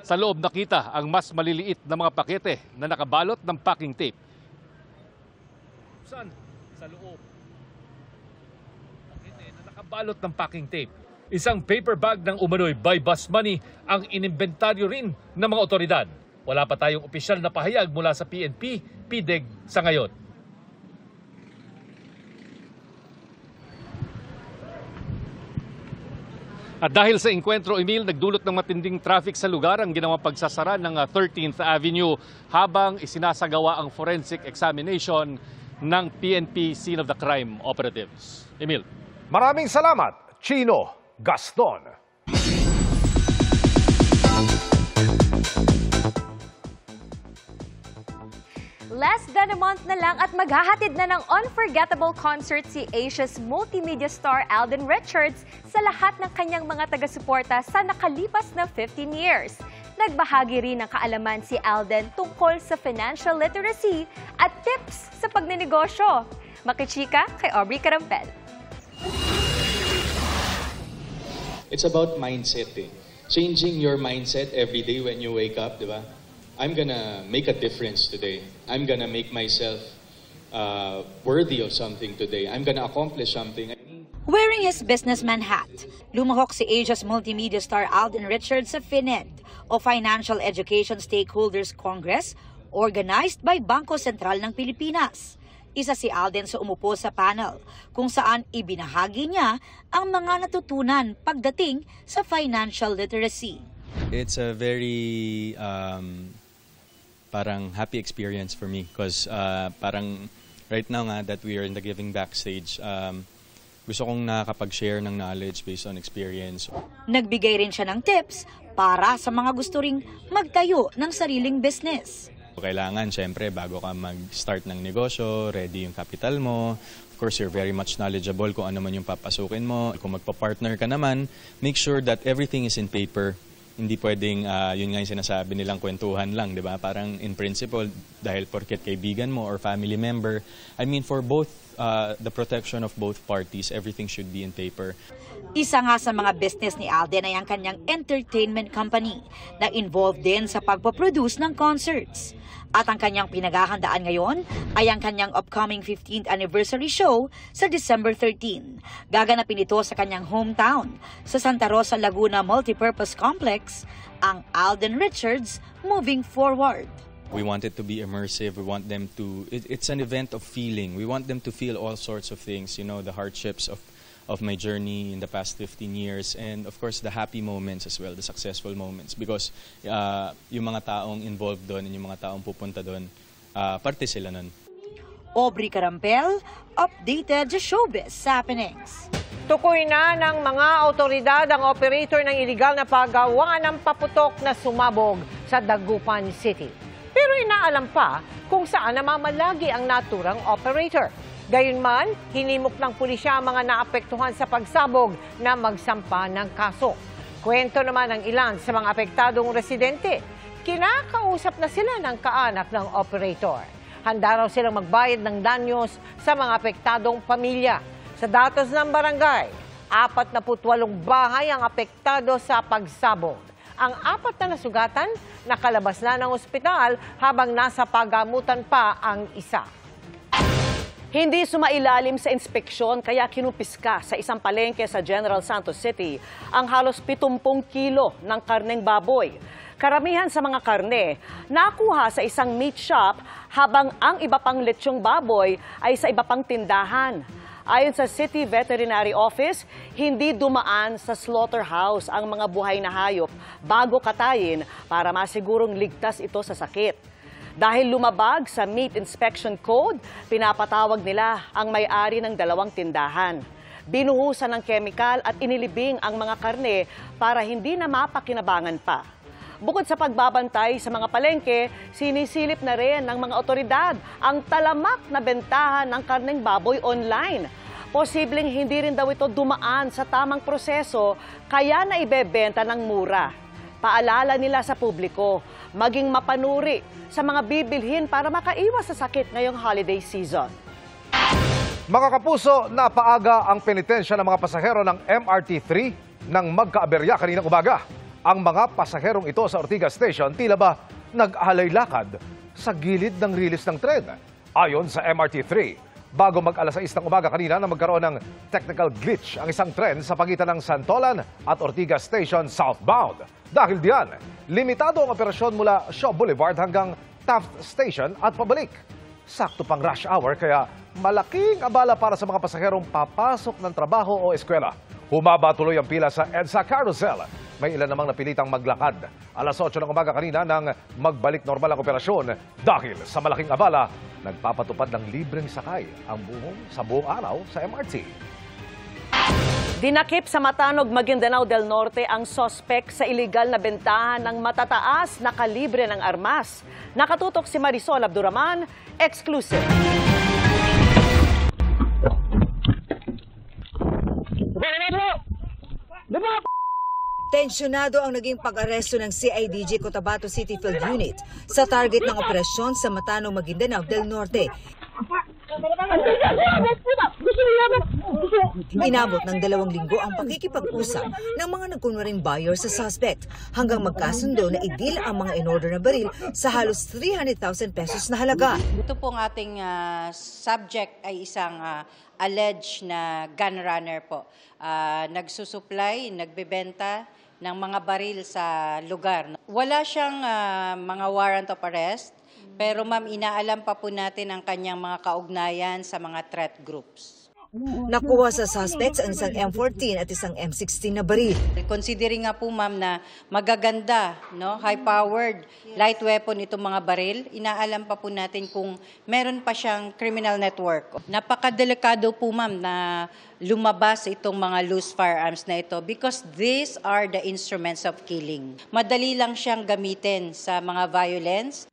Sa loob nakita ang mas maliliit na mga pakete na nakabalot ng packing tape. Sa loob. Pakete na nakabalot ng packing tape. Isang paper bag ng umano'y buy bus money ang inimbentaryo rin ng mga otoridad. Wala pa tayong opisyal na pahayag mula sa PNP, PDEG sa ngayon. At dahil sa engkwentro, Emil, nagdulot ng matinding traffic sa lugar ang ginawang pagsasara ng 13th Avenue habang isinasagawa ang forensic examination ng PNP Scene of the Crime operatives. Emil. Maraming salamat, Chino Gaston. Less than a month na lang at maghahatid na ng unforgettable concert si Asia's multimedia star Alden Richards sa lahat ng kanyang mga taga-suporta sa nakalipas na 15 years. Nagbahagi rin ng kaalaman si Alden tungkol sa financial literacy at tips sa pagnenegosyo. Makichika kay Aubrey Carampel. It's about mindset eh. Changing your mindset every day when you wake up, di ba? I'm gonna make a difference today. I'm gonna make myself worthy of something today. I'm gonna accomplish something. Wearing his businessman hat, lumahok si Asia's multimedia star Alden Richards sa FINED o Financial Education Stakeholders Congress organized by Bangko Sentral ng Pilipinas. Isa si Alden sa umupo sa panel kung saan ibinahagi niya ang mga natutunan pagdating sa financial literacy. It's a very parang happy experience for me because parang right now nga that we are in the giving back stage, gusto kong nakakapag-share ng knowledge based on experience. Nagbigay rin siya ng tips para sa mga gusto ring magtayo ng sariling business. Kailangan syempre bago ka mag-start ng negosyo, ready yung capital mo. Of course, you're very much knowledgeable kung ano man yung papasukin mo. Kung magpa-partner ka naman, make sure that everything is in paper. Hindi pwedeng, yun nga yung sinasabi nilang kwentuhan lang, di ba? Parang in principle, dahil porket kaibigan mo or family member, I mean for both, the protection of both parties, everything should be in paper. Isa nga sa mga business ni Alden ay ang kanyang entertainment company na involved din sa pagpaproduce ng concerts. At ang kanyang pinaghahandaan ngayon ay ang kanyang upcoming 15th anniversary show sa December 13. Gaganapin ito sa kanyang hometown, sa Santa Rosa, Laguna Multipurpose Complex, ang Alden Richards Moving Forward. We want it to be immersive. We want them to, it's an event of feeling. We want them to feel all sorts of things, you know, the hardships of my journey in the past 15 years and of course the happy moments as well, the successful moments because yung mga taong involved doon and yung mga taong pupunta doon, parte sila nun. Aubrey Carampel, updated sa showbiz happenings. Tukoy na ng mga autoridad ang operator ng iligal na paggawa ng paputok na sumabog sa Dagupan City. Pero inaalam pa kung saan namamalagi ang naturang operator. Gayunman, hinimok ng pulisya ang mga naapektuhan sa pagsabog na magsampa ng kaso. Kwento naman ng ilan sa mga apektadong residente. Kinakausap na sila ng kaanak ng operator. Handa raw silang magbayad ng danyos sa mga apektadong pamilya. Sa datos ng barangay, 48 bahay ang apektado sa pagsabog. Ang 4 na nasugatan, nakalabas na ng ospital habang nasa pagamutan pa ang isa. Hindi sumailalim sa inspeksyon kaya kinupiska sa isang palengke sa General Santos City ang halos 70 kilo ng karneng baboy. Karamihan sa mga karne nakuha sa isang meat shop habang ang iba pang letsyong baboy ay sa iba pang tindahan. Ayon sa City Veterinary Office, hindi dumaan sa slaughterhouse ang mga buhay na hayop bago katayin para masigurong ligtas ito sa sakit. Dahil lumabag sa Meat Inspection Code, pinapatawag nila ang may-ari ng 2 tindahan. Binuhusan ng kemikal at inilibing ang mga karne para hindi na mapakinabangan pa. Bukod sa pagbabantay sa mga palengke, sinisilip na rin ng mga otoridad ang talamak na bentahan ng karneng baboy online. Posibleng hindi rin daw ito dumaan sa tamang proseso kaya na ibebenta ng mura. Paalala nila sa publiko, maging mapanuri sa mga bibilhin para makaiwas sa sakit ngayong holiday season. Mga kapuso, napaaga ang penitensya ng mga pasahero ng MRT-3 nang magkaaberya kaninang umaga. Ang mga pasaherong ito sa Ortigas Station tila ba nag-alay lakad sa gilid ng rilis ng tren. Ayon sa MRT3, bago mag-alas 6 ng umaga kanina na magkaroon ng technical glitch ang isang tren sa pagitan ng Santolan at Ortigas Station southbound. Dahil diyan, limitado ang operasyon mula Shaw Boulevard hanggang Taft Station at pabalik. Sakto pang rush hour kaya malaking abala para sa mga pasaherong papasok ng trabaho o eskwela. Humaba tuloy ang pila sa EDSA Carousel. May ilan namang napilitang maglakad. Alas 8 ng umaga kanina nang magbalik normal ang operasyon dahil sa malaking abala, nagpapatupad ng libreng sakay ang buong araw sa MRT. Dinakip sa Matanog, Maguindanao del Norte ang sospek sa iligal na bentahan ng matataas na kalibre ng armas. Nakatutok si Marisol Abduraman, exclusive. Tensyonado ang naging pag-aresto ng CIDG Cotabato City Field Unit sa target ng operasyon sa Matanog, Maguindanao del Norte. Inabot ng 2 linggo ang pakikipag-usap ng mga nagkunwaring buyer sa suspect hanggang magkasundo na i-deal ang mga in-order na baril sa halos 300,000 pesos na halaga. Ito pong ating subject ay isang alleged na gun runner po. Nagsusupply, nagbebenta ng mga baril sa lugar. Wala siyang mga warrant of arrest. Pero ma'am, inaalam pa po natin ang kanyang mga kaugnayan sa mga threat groups. Nakuha sa suspects ang isang M14 at isang M16 na baril. Considering nga po ma'am na magaganda, no, high-powered light weapon itong mga baril, inaalam pa po natin kung meron pa siyang criminal network. Napakadelikado po ma'am na lumabas itong mga loose firearms na ito because these are the instruments of killing. Madali lang siyang gamitin sa mga violence.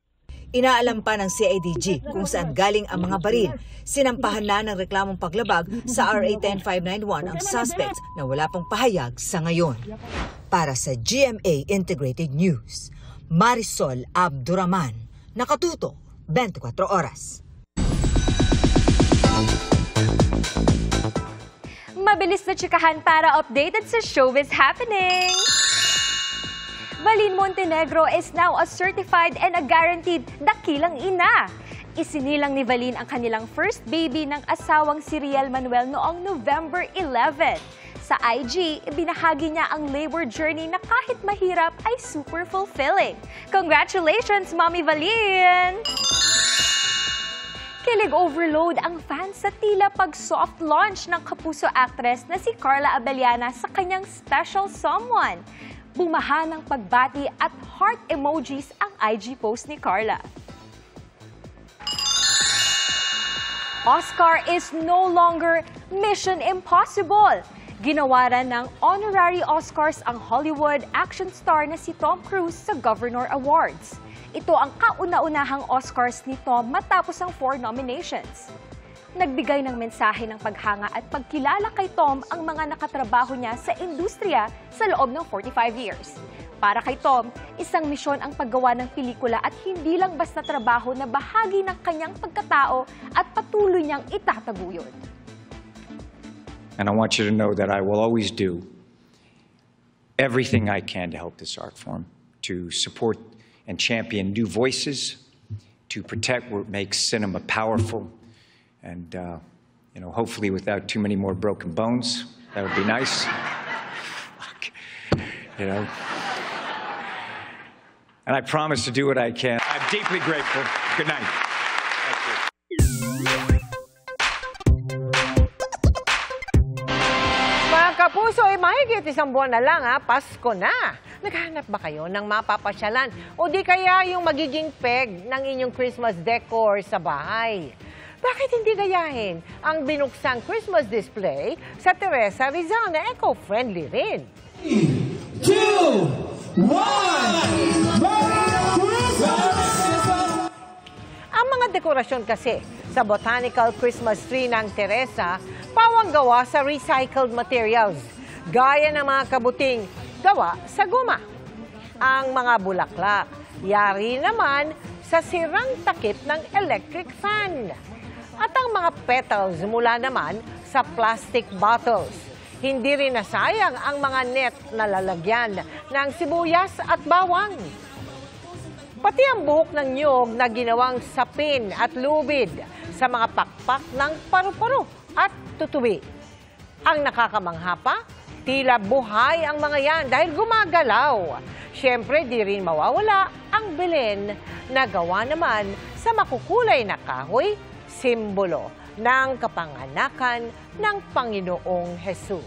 Inaalam pa ng CIDG kung saan galing ang mga baril. Sinampahan na ng reklamong paglabag sa RA 10591 ang suspect na wala pang pahayag sa ngayon. Para sa GMA Integrated News, Marisol Abduraman, nakatuto 24 oras. Mabilis na tsikahan para updated sa showbiz happening! Valin Montenegro is now a certified and a guaranteed dakilang ina. Isinilang ni Valin ang kanilang first baby ng asawang si Riel Manuel noong November 11. Sa IG, ibinahagi niya ang labor journey na kahit mahirap ay super fulfilling. Congratulations, Mommy Valin! Kilig overload ang fans sa tila pag-soft launch ng kapuso actress na si Carla Abellana sa kanyang special someone. Bumaha ng pagbati at heart emojis ang IG post ni Carla. Oscar is no longer Mission Impossible. Ginawaran ng honorary Oscars ang Hollywood action star na si Tom Cruise sa Governor Awards. Ito ang kauna-unahang Oscars ni Tom matapos ang 4 nominations. Nagbigay ng mensahe ng paghanga at pagkilala kay Tom ang mga nakatrabaho niya sa industriya sa loob ng 45 years. Para kay Tom, isang misyon ang paggawa ng pelikula at hindi lang basta trabaho na bahagi ng kanyang pagkatao at patuloy niyang itataguyod. And I want you to know that I will always do everything I can to help this art form, to support and champion new voices, to protect what makes cinema powerful, and, hopefully without too many more broken bones. That would be nice. And I promise to do what I can. I'm deeply grateful. Good night. Mga kapuso, mahigit 1 buwan na lang, Pasko na. Naghahanap ba kayo ng mapapasyalan o di kaya yung magiging peg ng inyong Christmas decor sa bahay? Bakit hindi gayahin ang binuksang Christmas display sa Teresa Rizal na eco-friendly rin? 3, 2, 1! Ang mga dekorasyon kasi sa Botanical Christmas Tree ng Teresa, pawang gawa sa recycled materials, gaya ng mga kabuting gawa sa guma. Ang mga bulaklak, yari naman sa sirang takip ng electric fan. At ang mga petals mula naman sa plastic bottles. Hindi rin nasayang ang mga net na lalagyan ng sibuyas at bawang. Pati ang buhok ng niyog na ginawang sapin at lubid sa mga pakpak ng paru-paro at tutubi. Ang nakakamangha pa, tila buhay ang mga yan dahil gumagalaw. Siyempre, di rin mawawala ang Belen na gawa naman sa makukulay na kahoy, simbolo ng kapanganakan ng Panginoong Jesus.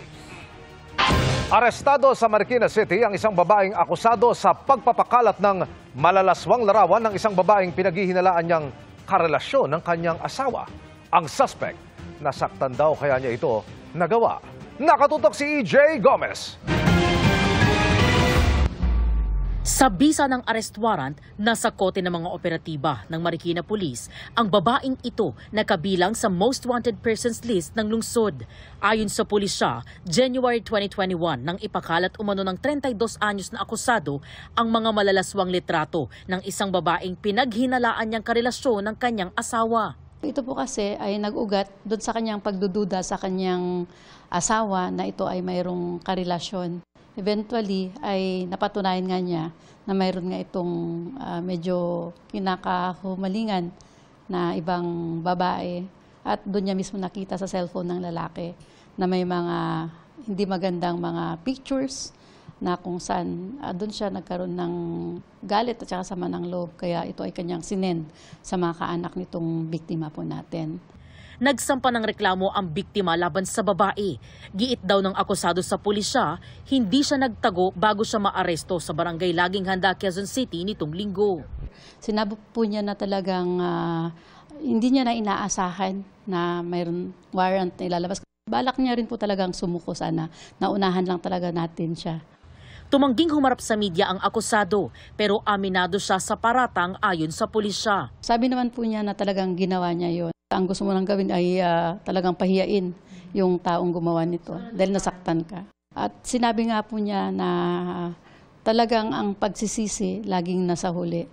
Arestado sa Marikina City ang isang babaeng akusado sa pagpapakalat ng malalaswang larawan ng isang babaeng pinaghihinalaan niyang karelasyon ng kanyang asawa. Ang suspect, nasaktan daw kaya niya ito nagawa. Nakatutok si EJ Gomez. Sa bisa ng arrest warrant, nasa kote ng mga operatiba ng Marikina Police ang babaeng ito na kabilang sa most wanted persons list ng lungsod. Ayon sa pulisya, January 2021 nang ipakalat umano ng 32 anyos na akusado ang mga malalaswang litrato ng isang babaeng pinaghinalaan niyang karelasyon ng kanyang asawa. Ito po kasi ay nag-ugat doon sa kanyang pagdududa sa kanyang asawa na ito ay mayroong karelasyon. Eventually ay napatunayan nga niya na mayroon nga itong medyo kinakahumalingan na ibang babae at doon niya mismo nakita sa cellphone ng lalaki na may mga hindi magandang mga pictures na kung saan doon siya nagkaroon ng galit at saka sama ng loob kaya ito ay kanyang sinend sa mga kaanak nitong biktima po natin. Nagsampa ng reklamo ang biktima laban sa babae. Giit daw ng akusado sa pulisya, hindi siya nagtago bago siya maaresto sa barangay Laging Handa, Quezon City nitong linggo. Sinabi po niya na talagang hindi niya na inaasahan na mayroon warrant na ilalabas. Balak niya rin po talagang sumuko sana. Naunahan lang talaga natin siya. Tumangging humarap sa media ang akusado pero aminado siya sa paratang ayon sa pulisya. Sabi naman po niya na talagang ginawa niya yon. Ang gusto mo lang gawin ay talagang pahiyain yung taong gumawa nito dahil nasaktan ka. At sinabi nga po niya na talagang ang pagsisisi laging nasa huli.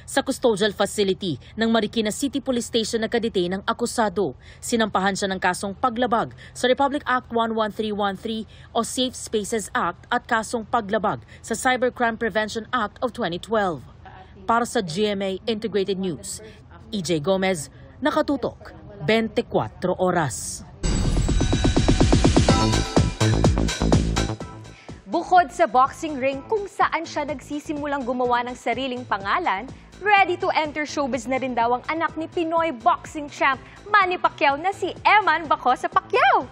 Sa custodial facility ng Marikina City Police Station nakadetain ng akusado. Sinampahan siya ng kasong paglabag sa Republic Act 11313 o Safe Spaces Act at kasong paglabag sa Cybercrime Prevention Act of 2012. Para sa GMA Integrated News, EJ Gomez, Nakatutok, 24 oras. Bukod sa boxing ring kung saan siya nagsisimulang gumawa ng sariling pangalan, ready to enter showbiz na rin daw ang anak ni Pinoy boxing champ Manny Pacquiao na si Eman Bacosa Pacquiao.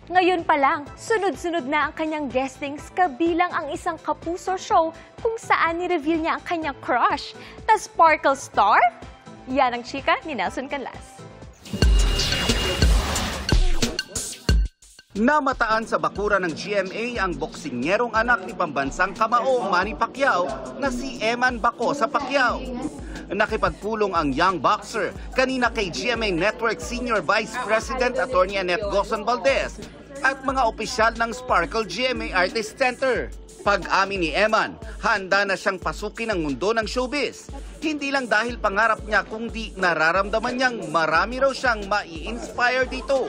Ngayon pa lang, sunod-sunod na ang kanyang guestings kabilang ang isang Kapuso show kung saan ni-reveal niya ang kanyang crush na Sparkle Star. Yan ang chika ni Nelson Canlas. Namataan sa bakura ng GMA ang boksinyerong anak ni pambansang kamao Manny Pacquiao na si Eman Bacosa Pacquiao. Nakipagpulong ang young boxer kanina kay GMA Network Senior Vice President Attorney Annette Gozon Valdez at mga opisyal ng Sparkle GMA Artist Center. Pag-amin ni Eman, handa na siyang pasukin ang mundo ng showbiz. Hindi lang dahil pangarap niya kundi nararamdaman niyang marami raw siyang mai-inspire dito.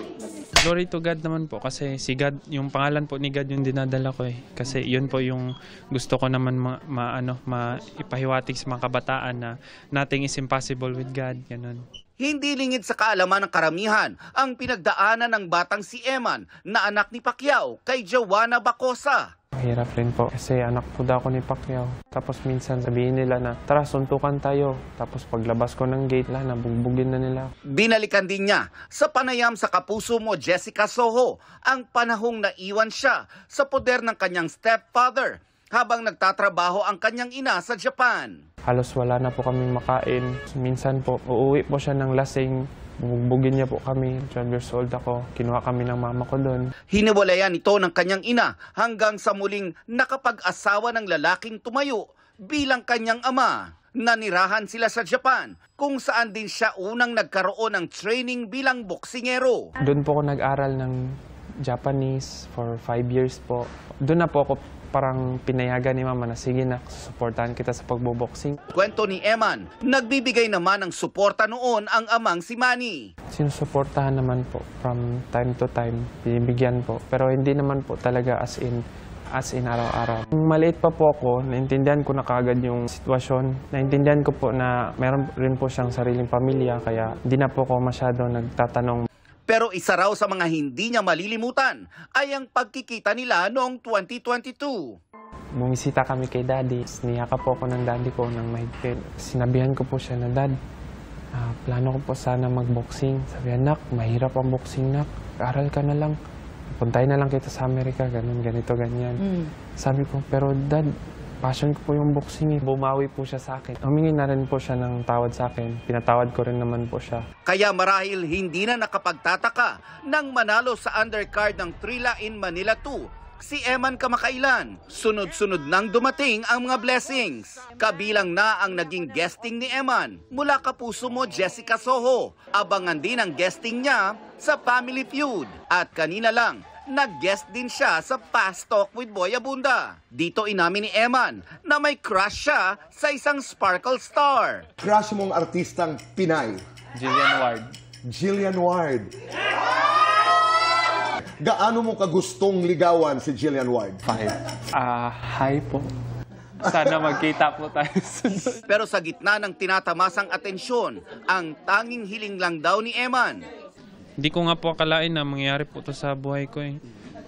Glory to God naman po kasi si God, yung pangalan po ni God yung dinadala ko eh. Kasi yun po yung gusto ko naman maipahiwatig sa mga kabataan na nothing is impossible with God. Ganun. Hindi lingid sa kaalaman ng karamihan ang pinagdaanan ng batang si Eman na anak ni Pacquiao kay Joanna Bacosa. Mahirap rin po kasi anak po daw ako ni Pacquiao. Tapos minsan sabihin nila na tara suntukan tayo. Tapos paglabas ko ng gate nabugbugin na nila. Binalikan din niya sa panayam sa kapuso mo Jessica Soho ang panahong naiwan siya sa poder ng kanyang stepfather habang nagtatrabaho ang kanyang ina sa Japan. Halos wala na po kami makain. Minsan po uuwi po siya ng lasing. Bugbugin niya po kami, 12 years old ako, kinuha kami ng mama ko doon. Hiniwalayan ito ng kanyang ina hanggang sa muling nakapag-asawa ng lalaking tumayo bilang kanyang ama. Nanirahan sila sa Japan kung saan din siya unang nagkaroon ng training bilang boksingero. Doon po ako nag-aral ng Japanese for 5 years po. Doon na po ako parang pinayagan ni Mama na sige na, susuportahan kita sa pagboboxing. Kwento ni Eman, nagbibigay naman ng suporta noon ang amang si Manny. Sinusuportahan naman po from time to time, binibigyan po. Pero hindi naman po talaga as in araw-araw. Nung maliit pa po ako, naintindihan ko na kaagad yung sitwasyon. Naintindihan ko po na meron rin po siyang sariling pamilya, kaya hindi na po ako masyado nagtatanong. Pero isa raw sa mga hindi niya malilimutan ay ang pagkikita nila noong 2022. Bumisita kami kay Daddy. Niyakap po ako ng Daddy ko ng mahigpit. Sinabihan ko po siya na, Dad, plano ko po sana mag-boxing. Sabi, anak, mahirap ang boxing, nak. Aral ka na lang. Puntay na lang kita sa Amerika, ganun, ganito, ganyan. Sabi ko, pero Dad, passion ko po yung boxing. Bumawi po siya sa akin. Humingi na rin po siya ng tawad sa akin. Pinatawad ko rin naman po siya. Kaya marahil hindi na nakapagtataka nang manalo sa undercard ng Trilla in Manila 2 si Eman kamakailan. Sunod-sunod nang dumating ang mga blessings. Kabilang na ang naging guesting ni Eman mula Kapuso Mo Jessica Soho. Abangan din ang guesting niya sa Family Feud. At kanina lang, nag-guest din siya sa Fast Talk with Boy Abunda. Dito inamin ni Eman na may crush siya sa isang sparkle star. Crush mong artistang Pinay? Jillian Ward. Jillian Ward. Gaano mo kagustong ligawan si Jillian Ward? 5. Hi po. Sana magkita po tayo sunod. Pero sa gitna ng tinatamasang atensyon, ang tanging hiling lang daw ni Eman. Hindi ko nga po akalain na mangyayari po ito sa buhay ko.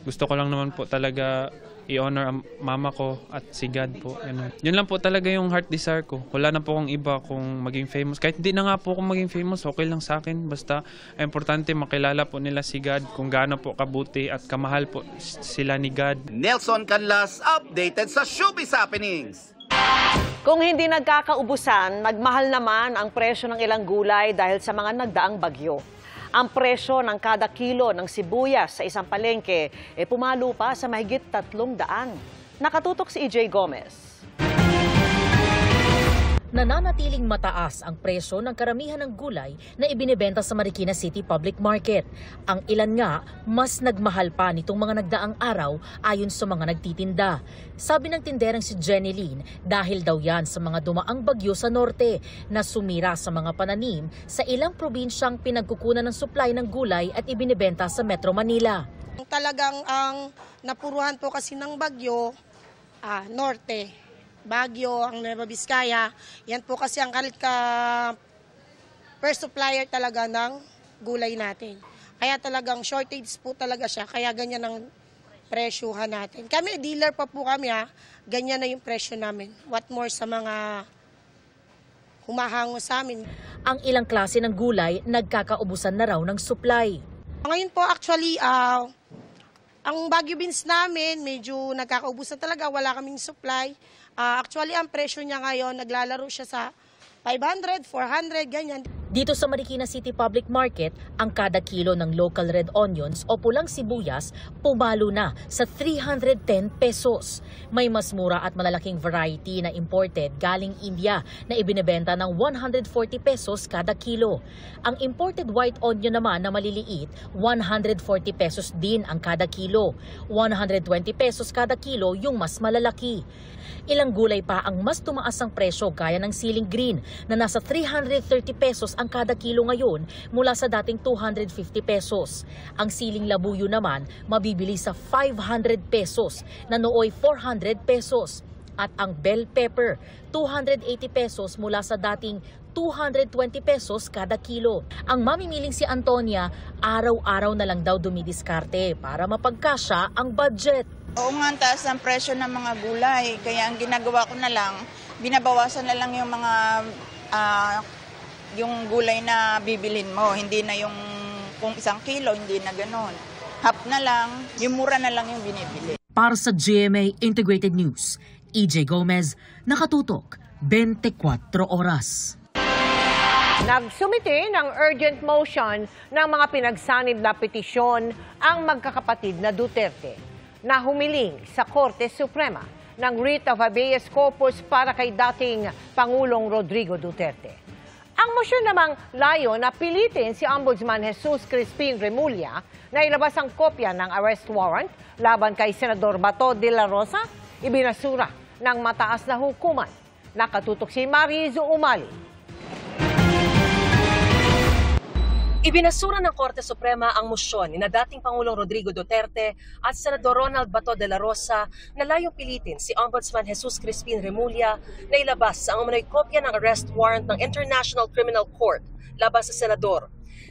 Gusto ko lang naman po talaga i-honor ang mama ko at si God po. Yun lang po talaga yung heart desire ko. Wala na po akong iba kung maging famous. Kahit hindi na nga po akong maging famous, okay lang sa akin. Basta importante makilala po nila si God kung gaano po kabuti at kamahal po sila ni God. Nelson Canlas, updated sa Showbiz Happenings. Kung hindi nagkakaubusan, nagmahal naman ang presyo ng ilang gulay dahil sa mga nagdaang bagyo. Ang presyo ng kada kilo ng sibuyas sa isang palengke pumalo pa sa mahigit 300. Nakatutok si EJ Gomez. Nananatiling mataas ang presyo ng karamihan ng gulay na ibinebenta sa Marikina City Public Market. Ang ilan nga, mas nagmahal pa nitong mga nagdaang araw ayon sa mga nagtitinda. Sabi ng tinderang si Jenny Lynn, dahil daw yan sa mga dumaang bagyo sa norte na sumira sa mga pananim sa ilang probinsyang pinagkukunan ng supply ng gulay at ibinebenta sa Metro Manila. Talagang ang napuruhan po kasi ng bagyo, norte. Baguio, ang Nueva Vizcaya, yan po kasi ang first supplier talaga ng gulay natin. Kaya talagang shortage po talaga siya, kaya ganyan ang presyuhan natin. Kami, dealer pa po kami ganyan na yung presyo namin. What more sa mga humahango sa amin. Ang ilang klase ng gulay, nagkakaubusan na raw ng supply. Ngayon po actually, ang Baguio beans namin, medyo nagkakaubusan talaga, wala kaming supply. Actually, ang presyo niya ngayon, naglalaro siya sa 500, 400, ganyan. Dito sa Marikina City Public Market, ang kada kilo ng local red onions o pulang sibuyas pumalo na sa 310 pesos. May mas mura at malalaking variety na imported galing India na ibinebenta ng 140 pesos kada kilo. Ang imported white onion naman na maliliit, 140 pesos din ang kada kilo. 120 pesos kada kilo yung mas malalaki. Ilang gulay pa ang mas tumaas ang presyo gaya ng siling green na nasa 330 pesos ang kada kilo ngayon mula sa dating 250 pesos. Ang siling labuyo naman mabibili sa 500 pesos na nooy 400 pesos. At ang bell pepper, 280 pesos mula sa dating 220 pesos kada kilo. Ang mamimiling si Antonia, araw-araw na lang daw dumidiskarte para mapagkasya ang budget. Oo nga, ang taas ng presyo ng mga gulay. Kaya ang ginagawa ko na lang, binabawasan na lang yung mga yung gulay na bibilhin mo. Hindi na yung kung 1 kilo, hindi na gano'n. Half na lang, yung mura na lang yung binibili. Para sa GMA Integrated News, EJ Gomez, nakatutok, 24 oras. Nagsumite ng urgent motion ng mga pinagsanib na petisyon ang magkakapatid na Duterte na humiling sa Korte Suprema ng writ of habeas corpus para kay dating Pangulong Rodrigo Duterte. Ang motion namang layo na pilitin si Ombudsman Jesus Crispin Remulla na ilabas ang kopya ng arrest warrant laban kay Senador Bato de la Rosa, ibinasura ng mataas na hukuman. Nakatutok si Mariz Umali. Ibinasura ng Korte Suprema ang mosyon ni dating Pangulong Rodrigo Duterte at Senador Ronald Bato de la Rosa na layong pilitin si Ombudsman Jesus Crispin Remulla na ilabas ang umano'y kopya ng arrest warrant ng International Criminal Court laban sa senador.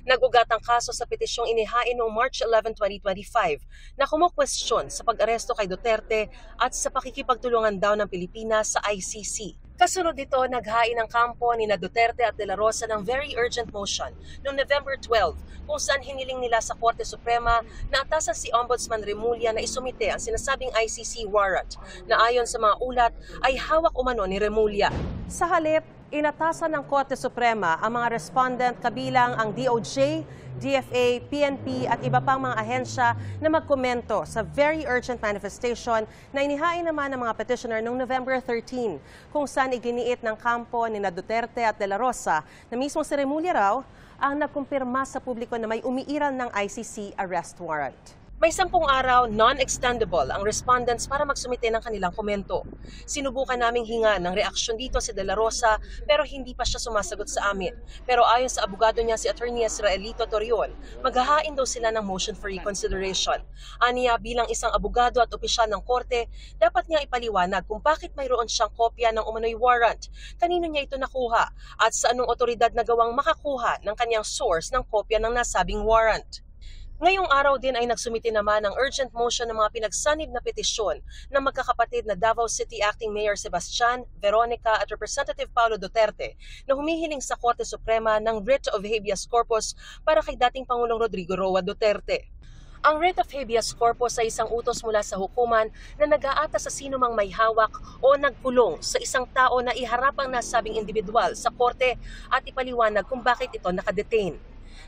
Nag-ugat ang kaso sa petisyong inihain noong March 11, 2025 na kumukwestiyon sa pag-aresto kay Duterte at sa pakikipagtulungan daw ng Pilipinas sa ICC. Kasunod dito, naghain ang kampo ni Duterte at De La Rosa ng very urgent motion noong November 12 kung saan hiniling nila sa Korte Suprema na atasan si Ombudsman Remulla na isumite ang sinasabing ICC warrant na ayon sa mga ulat ay hawak umano ni Remulla. Sa halip, inatasan ng Korte Suprema ang mga respondent kabilang ang DOJ, DFA, PNP at iba pang mga ahensya na magkomento sa very urgent manifestation na inihain naman ng mga petitioner noong November 13 kung saan iginiit ng kampo ni Duterte at De La Rosa na mismo si Remulla raw ang nagkumpirma sa publiko na may umiiral ng ICC arrest warrant. May 10 araw, non-extendable ang respondents para magsumite ng kanilang komento. Sinubukan naming hinga ng reaksyon dito si De La Rosa pero hindi pa siya sumasagot sa amin. Pero ayon sa abogado niya si Attorney Israelito Torion, maghahain daw sila ng motion for reconsideration. Aniya bilang isang abogado at opisyal ng korte, dapat niya ipaliwanag kung bakit mayroon siyang kopya ng umano'y warrant, kanino niya ito nakuha at sa anong otoridad nagawang makakuha ng kanyang source ng kopya ng nasabing warrant. Ngayong araw din ay nagsumite naman ng urgent motion ng mga pinagsanib na petisyon ng magkakapatid na Davao City Acting Mayor Sebastian, Veronica at Representative Paulo Duterte na humihiling sa Korte Suprema ng writ of habeas corpus para kay dating Pangulong Rodrigo Roa Duterte. Ang writ of habeas corpus ay isang utos mula sa hukuman na nag-aata sa sino mang may hawak o nagpulong sa isang tao na iharap ang nasabing individual sa korte at ipaliwanag kung bakit ito nakadetain.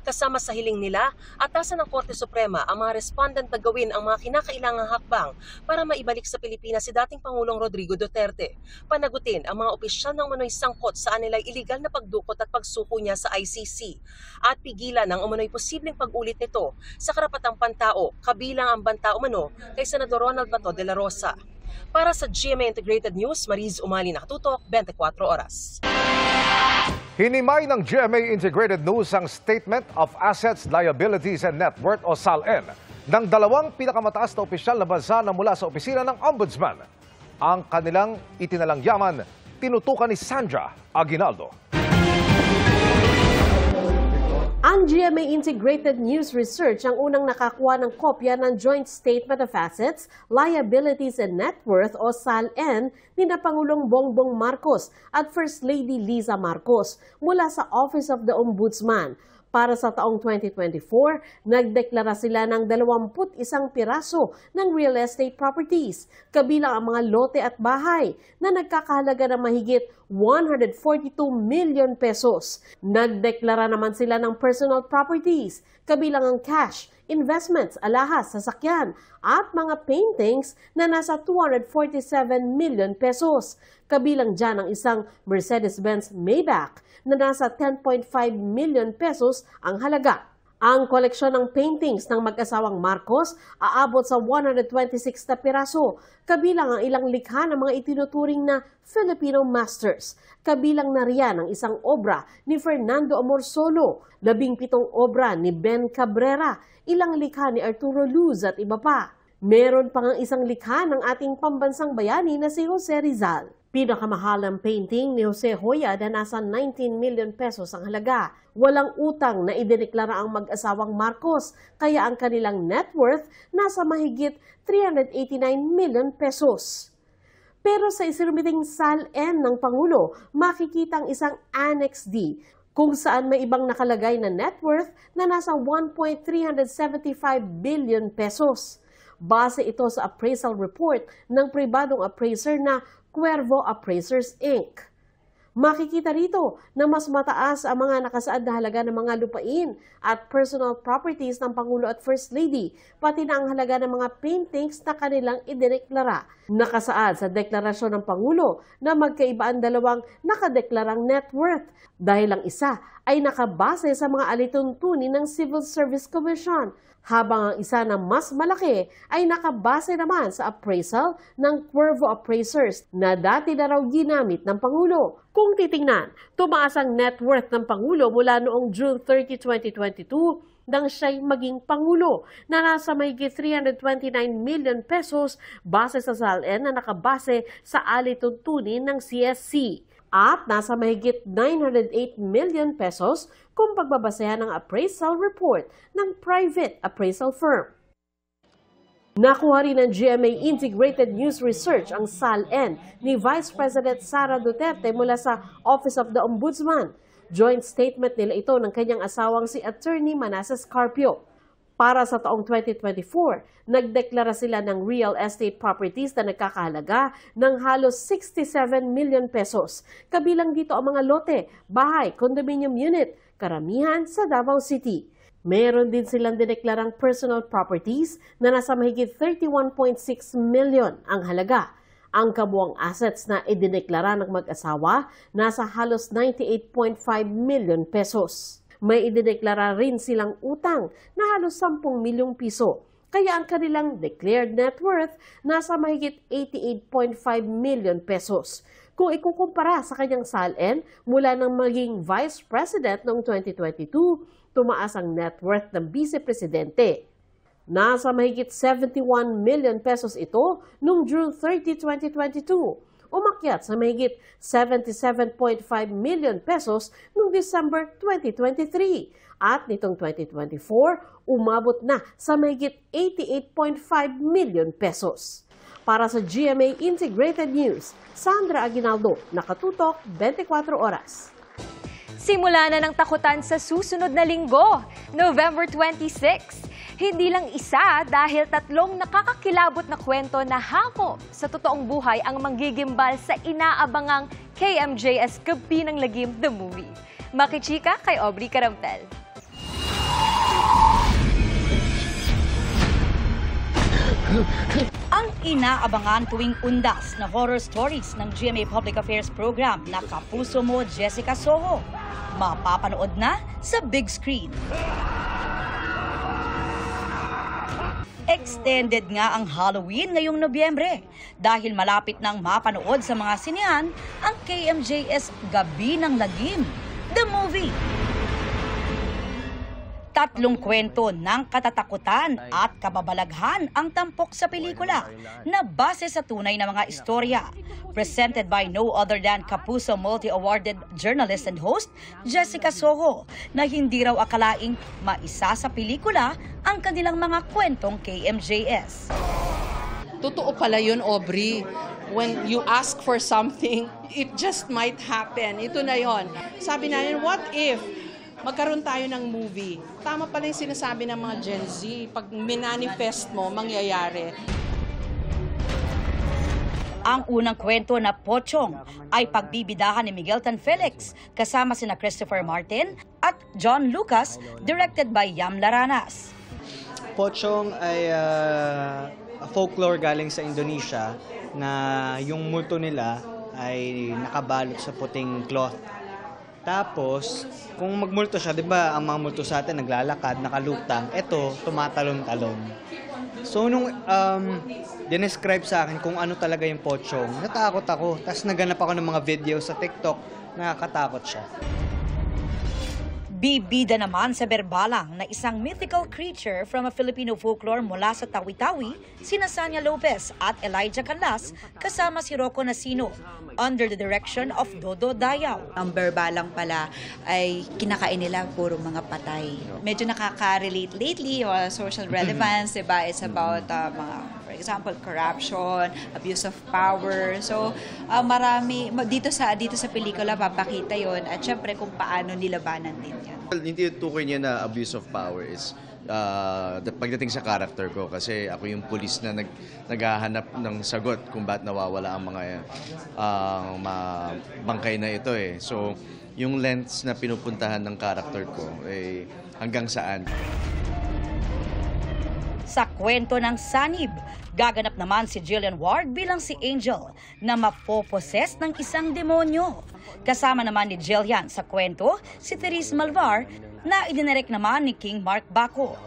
Kasama sa hiling nila, atasan ng Korte Suprema ang mga respondent na gawin ang mga kinakailangang hakbang para maibalik sa Pilipinas si dating Pangulong Rodrigo Duterte. Panagutin ang mga opisyal ng umano'y sangkot sa anilay iligal na pagdukot at pagsuko niya sa ICC at pigilan ang umano'y posibleng pag-ulit nito sa karapatang pantao, kabilang ang banta umano kay Senador Ronald Bato de la Rosa. Para sa GMA Integrated News, Mariz Umali, nakatutok, 24 oras. Hinimay ng GMA Integrated News ang Statement of Assets, Liabilities and Net Worth o SALN ng dalawang pinakamataas na opisyal na bansa na mula sa opisina ng Ombudsman. Ang kanilang itinalang yaman, tinutukan ni Sandra Aguinaldo. Ang GMA Integrated News Research ang unang nakakuha ng kopya ng Joint Statement of Assets, Liabilities and Net Worth o SALN ni Pangulong Bongbong Marcos at First Lady Liza Marcos mula sa Office of the Ombudsman. Para sa taong 2024, nagdeklara sila ng 21 piraso ng real estate properties, kabilang ang mga lote at bahay na nagkakahalaga ng mahigit 142 million pesos. Nagdeklara naman sila ng personal properties, kabilang ang cash, investments, alahas, sasakyan at mga paintings na nasa 247 million pesos. Kabilang dyan ang isang Mercedes-Benz Maybach na nasa 10.5 million pesos ang halaga. Ang koleksyon ng paintings ng mag-asawang Marcos aabot sa 126 na piraso, kabilang ang ilang likha ng mga itinuturing na Filipino masters. Kabilang na riyan ang isang obra ni Fernando Amorsolo, 17 obra ni Ben Cabrera, ilang likha ni Arturo Luz at iba pa. Meron pang isang likha ng ating pambansang bayani na si Jose Rizal. Pinakamahal ang painting ni Jose Hoya na nasa 19 million pesos ang halaga. Walang utang na idineklara ang mag-asawang Marcos, kaya ang kanilang net worth nasa mahigit 389 million pesos. Pero sa isinumiting SALN ng Pangulo, makikita ang isang Annex D, kung saan may ibang nakalagay na net worth na nasa 1.375 billion pesos. Base ito sa appraisal report ng pribadong appraiser na Cuervo Appraisers, Inc. Makikita rito na mas mataas ang mga nakasaad na halaga ng mga lupain at personal properties ng Pangulo at First Lady, pati na ang halaga ng mga paintings na kanilang idineklara. Nakasaad sa deklarasyon ng Pangulo na magkaiba ang dalawang nakadeklarang net worth dahil ang isa ay nakabase sa mga alituntunin ng Civil Service Commission habang ang isa na mas malaki ay nakabase naman sa appraisal ng Cuervo Appraisers na dati na raw ginamit ng Pangulo. Kung titingnan, tumaas ang net worth ng Pangulo mula noong June 30, 2022 nang siya'y maging Pangulo na nasa mahigit 329 million pesos base sa SALN na nakabase sa alituntunin ng CSC. At nasa mahigit 908 million pesos kung pagbabasehan ng appraisal report ng private appraisal firm. Nakuha rin ng GMA Integrated News Research ang SALN ni Vice President Sara Duterte mula sa Office of the Ombudsman. Joint statement nila ito ng kanyang asawang si Attorney Manasseh Carpio. Para sa taong 2024, nagdeklara sila ng real estate properties na nagkakahalaga ng halos 67 million pesos. Kabilang dito ang mga lote, bahay, condominium unit, karamihan sa Davao City. Meron din silang dineklarang personal properties na nasa mahigit 31.6 million ang halaga. Ang kabuang assets na idineklara ng mag-asawa nasa halos 98.5 million pesos. May idineklara rin silang utang na halos 10 milyong piso. Kaya ang kanilang declared net worth nasa mahigit 88.5 million pesos. Kung ikukumpara sa kanyang SALN, mula nang maging Vice President noong 2022, tumaas ang net worth ng Vice Presidente. Nasa mahigit 71 million pesos ito noong June 30, 2022. Umakyat sa mahigit 77.5 million pesos noong December 2023. At nitong 2024, umabot na sa mahigit 88.5 million pesos. Para sa GMA Integrated News, Sandra Aguinaldo, Nakatutok, 24 Oras. Simula na ng takutan sa susunod na linggo, November 26. Hindi lang isa dahil 3 nakakakilabot na kwento na hakop sa totoong buhay ang manggigimbal sa inaabangang KMJS Gabi ng Lagim The Movie. Makichika kay Aubrey Caramtel. Ang inaabangan tuwing undas na horror stories ng GMA Public Affairs Program na Kapuso Mo, Jessica Soho. Mapapanood na sa big screen. Extended nga ang Halloween ngayong Nobyembre dahil malapit nang mapanood sa mga sinehan ang KMJS Gabi ng Lagim, The Movie. 3 kwento ng katatakutan at kababalaghan ang tampok sa pelikula na base sa tunay na mga istorya. Presented by no other than Kapuso multi-awarded journalist and host Jessica Soho na hindi raw akalaing maisa sa pelikula ang kanilang mga kwentong KMJS. Totoo pala yun, Aubrey. When you ask for something, it just might happen. Ito na yon. Sabi namin, what if magkaroon tayo ng movie? Tama pala yung sinasabi ng mga Gen Z. Pag minanifest mo, mangyayari. Ang unang kwento na Pochong ay pagbibidahan ni Miguel Tan Felix kasama sina Christopher Martin at John Lucas, directed by Yam Laranas. Pochong ay folklore galing sa Indonesia na yung multo nila ay nakabalot sa puting cloth. Tapos, kung magmulto siya, di ba ang mga multo sa atin naglalakad, nakalutang, eto, tumatalon-talon. So, nung dinescribe sa akin kung ano talaga yung Pochong, natakot ako. Tapos naganap ako ng mga video sa TikTok, nakakatakot siya. Bibida naman sa Berbalang na isang mythical creature from a Filipino folklore mula sa Tawi-Tawi, sina Sanya Lopez at Elijah Canlas kasama si Rocco Nasino under the direction of Dodo Dayaw. Ang Berbalang pala ay kinakain nila puro mga patay. Medyo nakaka-relate lately, social relevance, diba? It's about mga, for example, corruption, abuse of power. So, marami, dito sa pelikula papakita yon at syempre kung paano nilabanan din yan. Hindi tukoy niya na abuse of power is pagdating sa character ko kasi ako yung pulis na naghahanap ng sagot kung bakit nawawala ang mga bangkay na ito eh. So, yung lengths na pinupuntahan ng character ko eh hanggang saan. Sa kwento ng Sanib, gaganap naman si Jillian Ward bilang si Angel na mapoposes ng isang demonyo. Kasama naman ni Jillian sa kwento si Therese Malvar na idinirect naman ni King Mark Baco.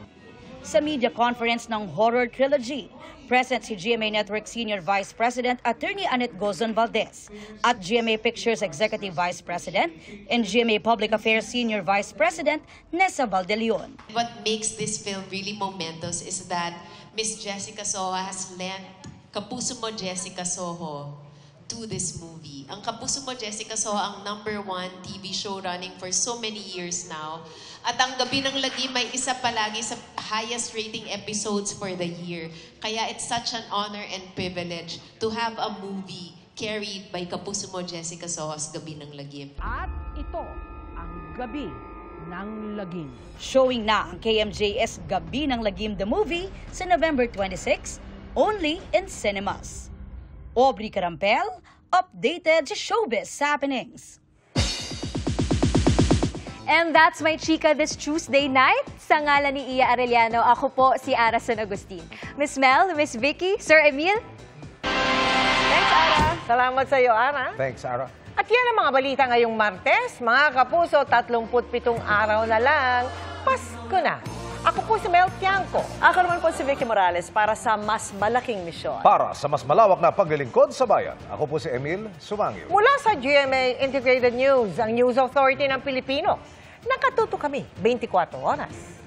Sa media conference ng Horror Trilogy, present si GMA Network Senior Vice President Attorney Annette Gozon Valdez at GMA Pictures Executive Vice President and GMA Public Affairs Senior Vice President Nessa Valdeleon. What makes this film really momentous is that Miss Jessica Soho has lent Kapuso Mo Jessica Soho to this movie. Ang Kapuso Mo Jessica Soho ang #1 TV show running for so many years now. At ang Gabi ng Lagim ay isa palagi sa highest rating episodes for the year. Kaya it's such an honor and privilege to have a movie carried by Kapuso Mo Jessica Soho's Gabi ng Lagim. At ito ang Gabi ng Lagim. Showing na ang KMJS Gabi ng Lagim the Movie sa November 26, only in cinemas. Aubrey Carampel, updated sa showbiz happenings. And that's my chika this Tuesday night. Sa ngalan ni Iya Arellano, ako po si Ara San Agustin. Miss Mel, Miss Vicky, Sir Emil. Thanks, Ara. Salamat sa iyo, Ara. Thanks, Ara. At yan ang mga balita ngayong Martes. Mga kapuso, 37 araw na lang. Pasko na. Ako po si Mel Tiangco. Ako naman po si Vicky Morales para sa mas malaking misyon. Para sa mas malawak na paglilingkod sa bayan, ako po si Emil Sumangil. Mula sa GMA Integrated News, ang News Authority ng Pilipino. Nakatuto kami 24 oras.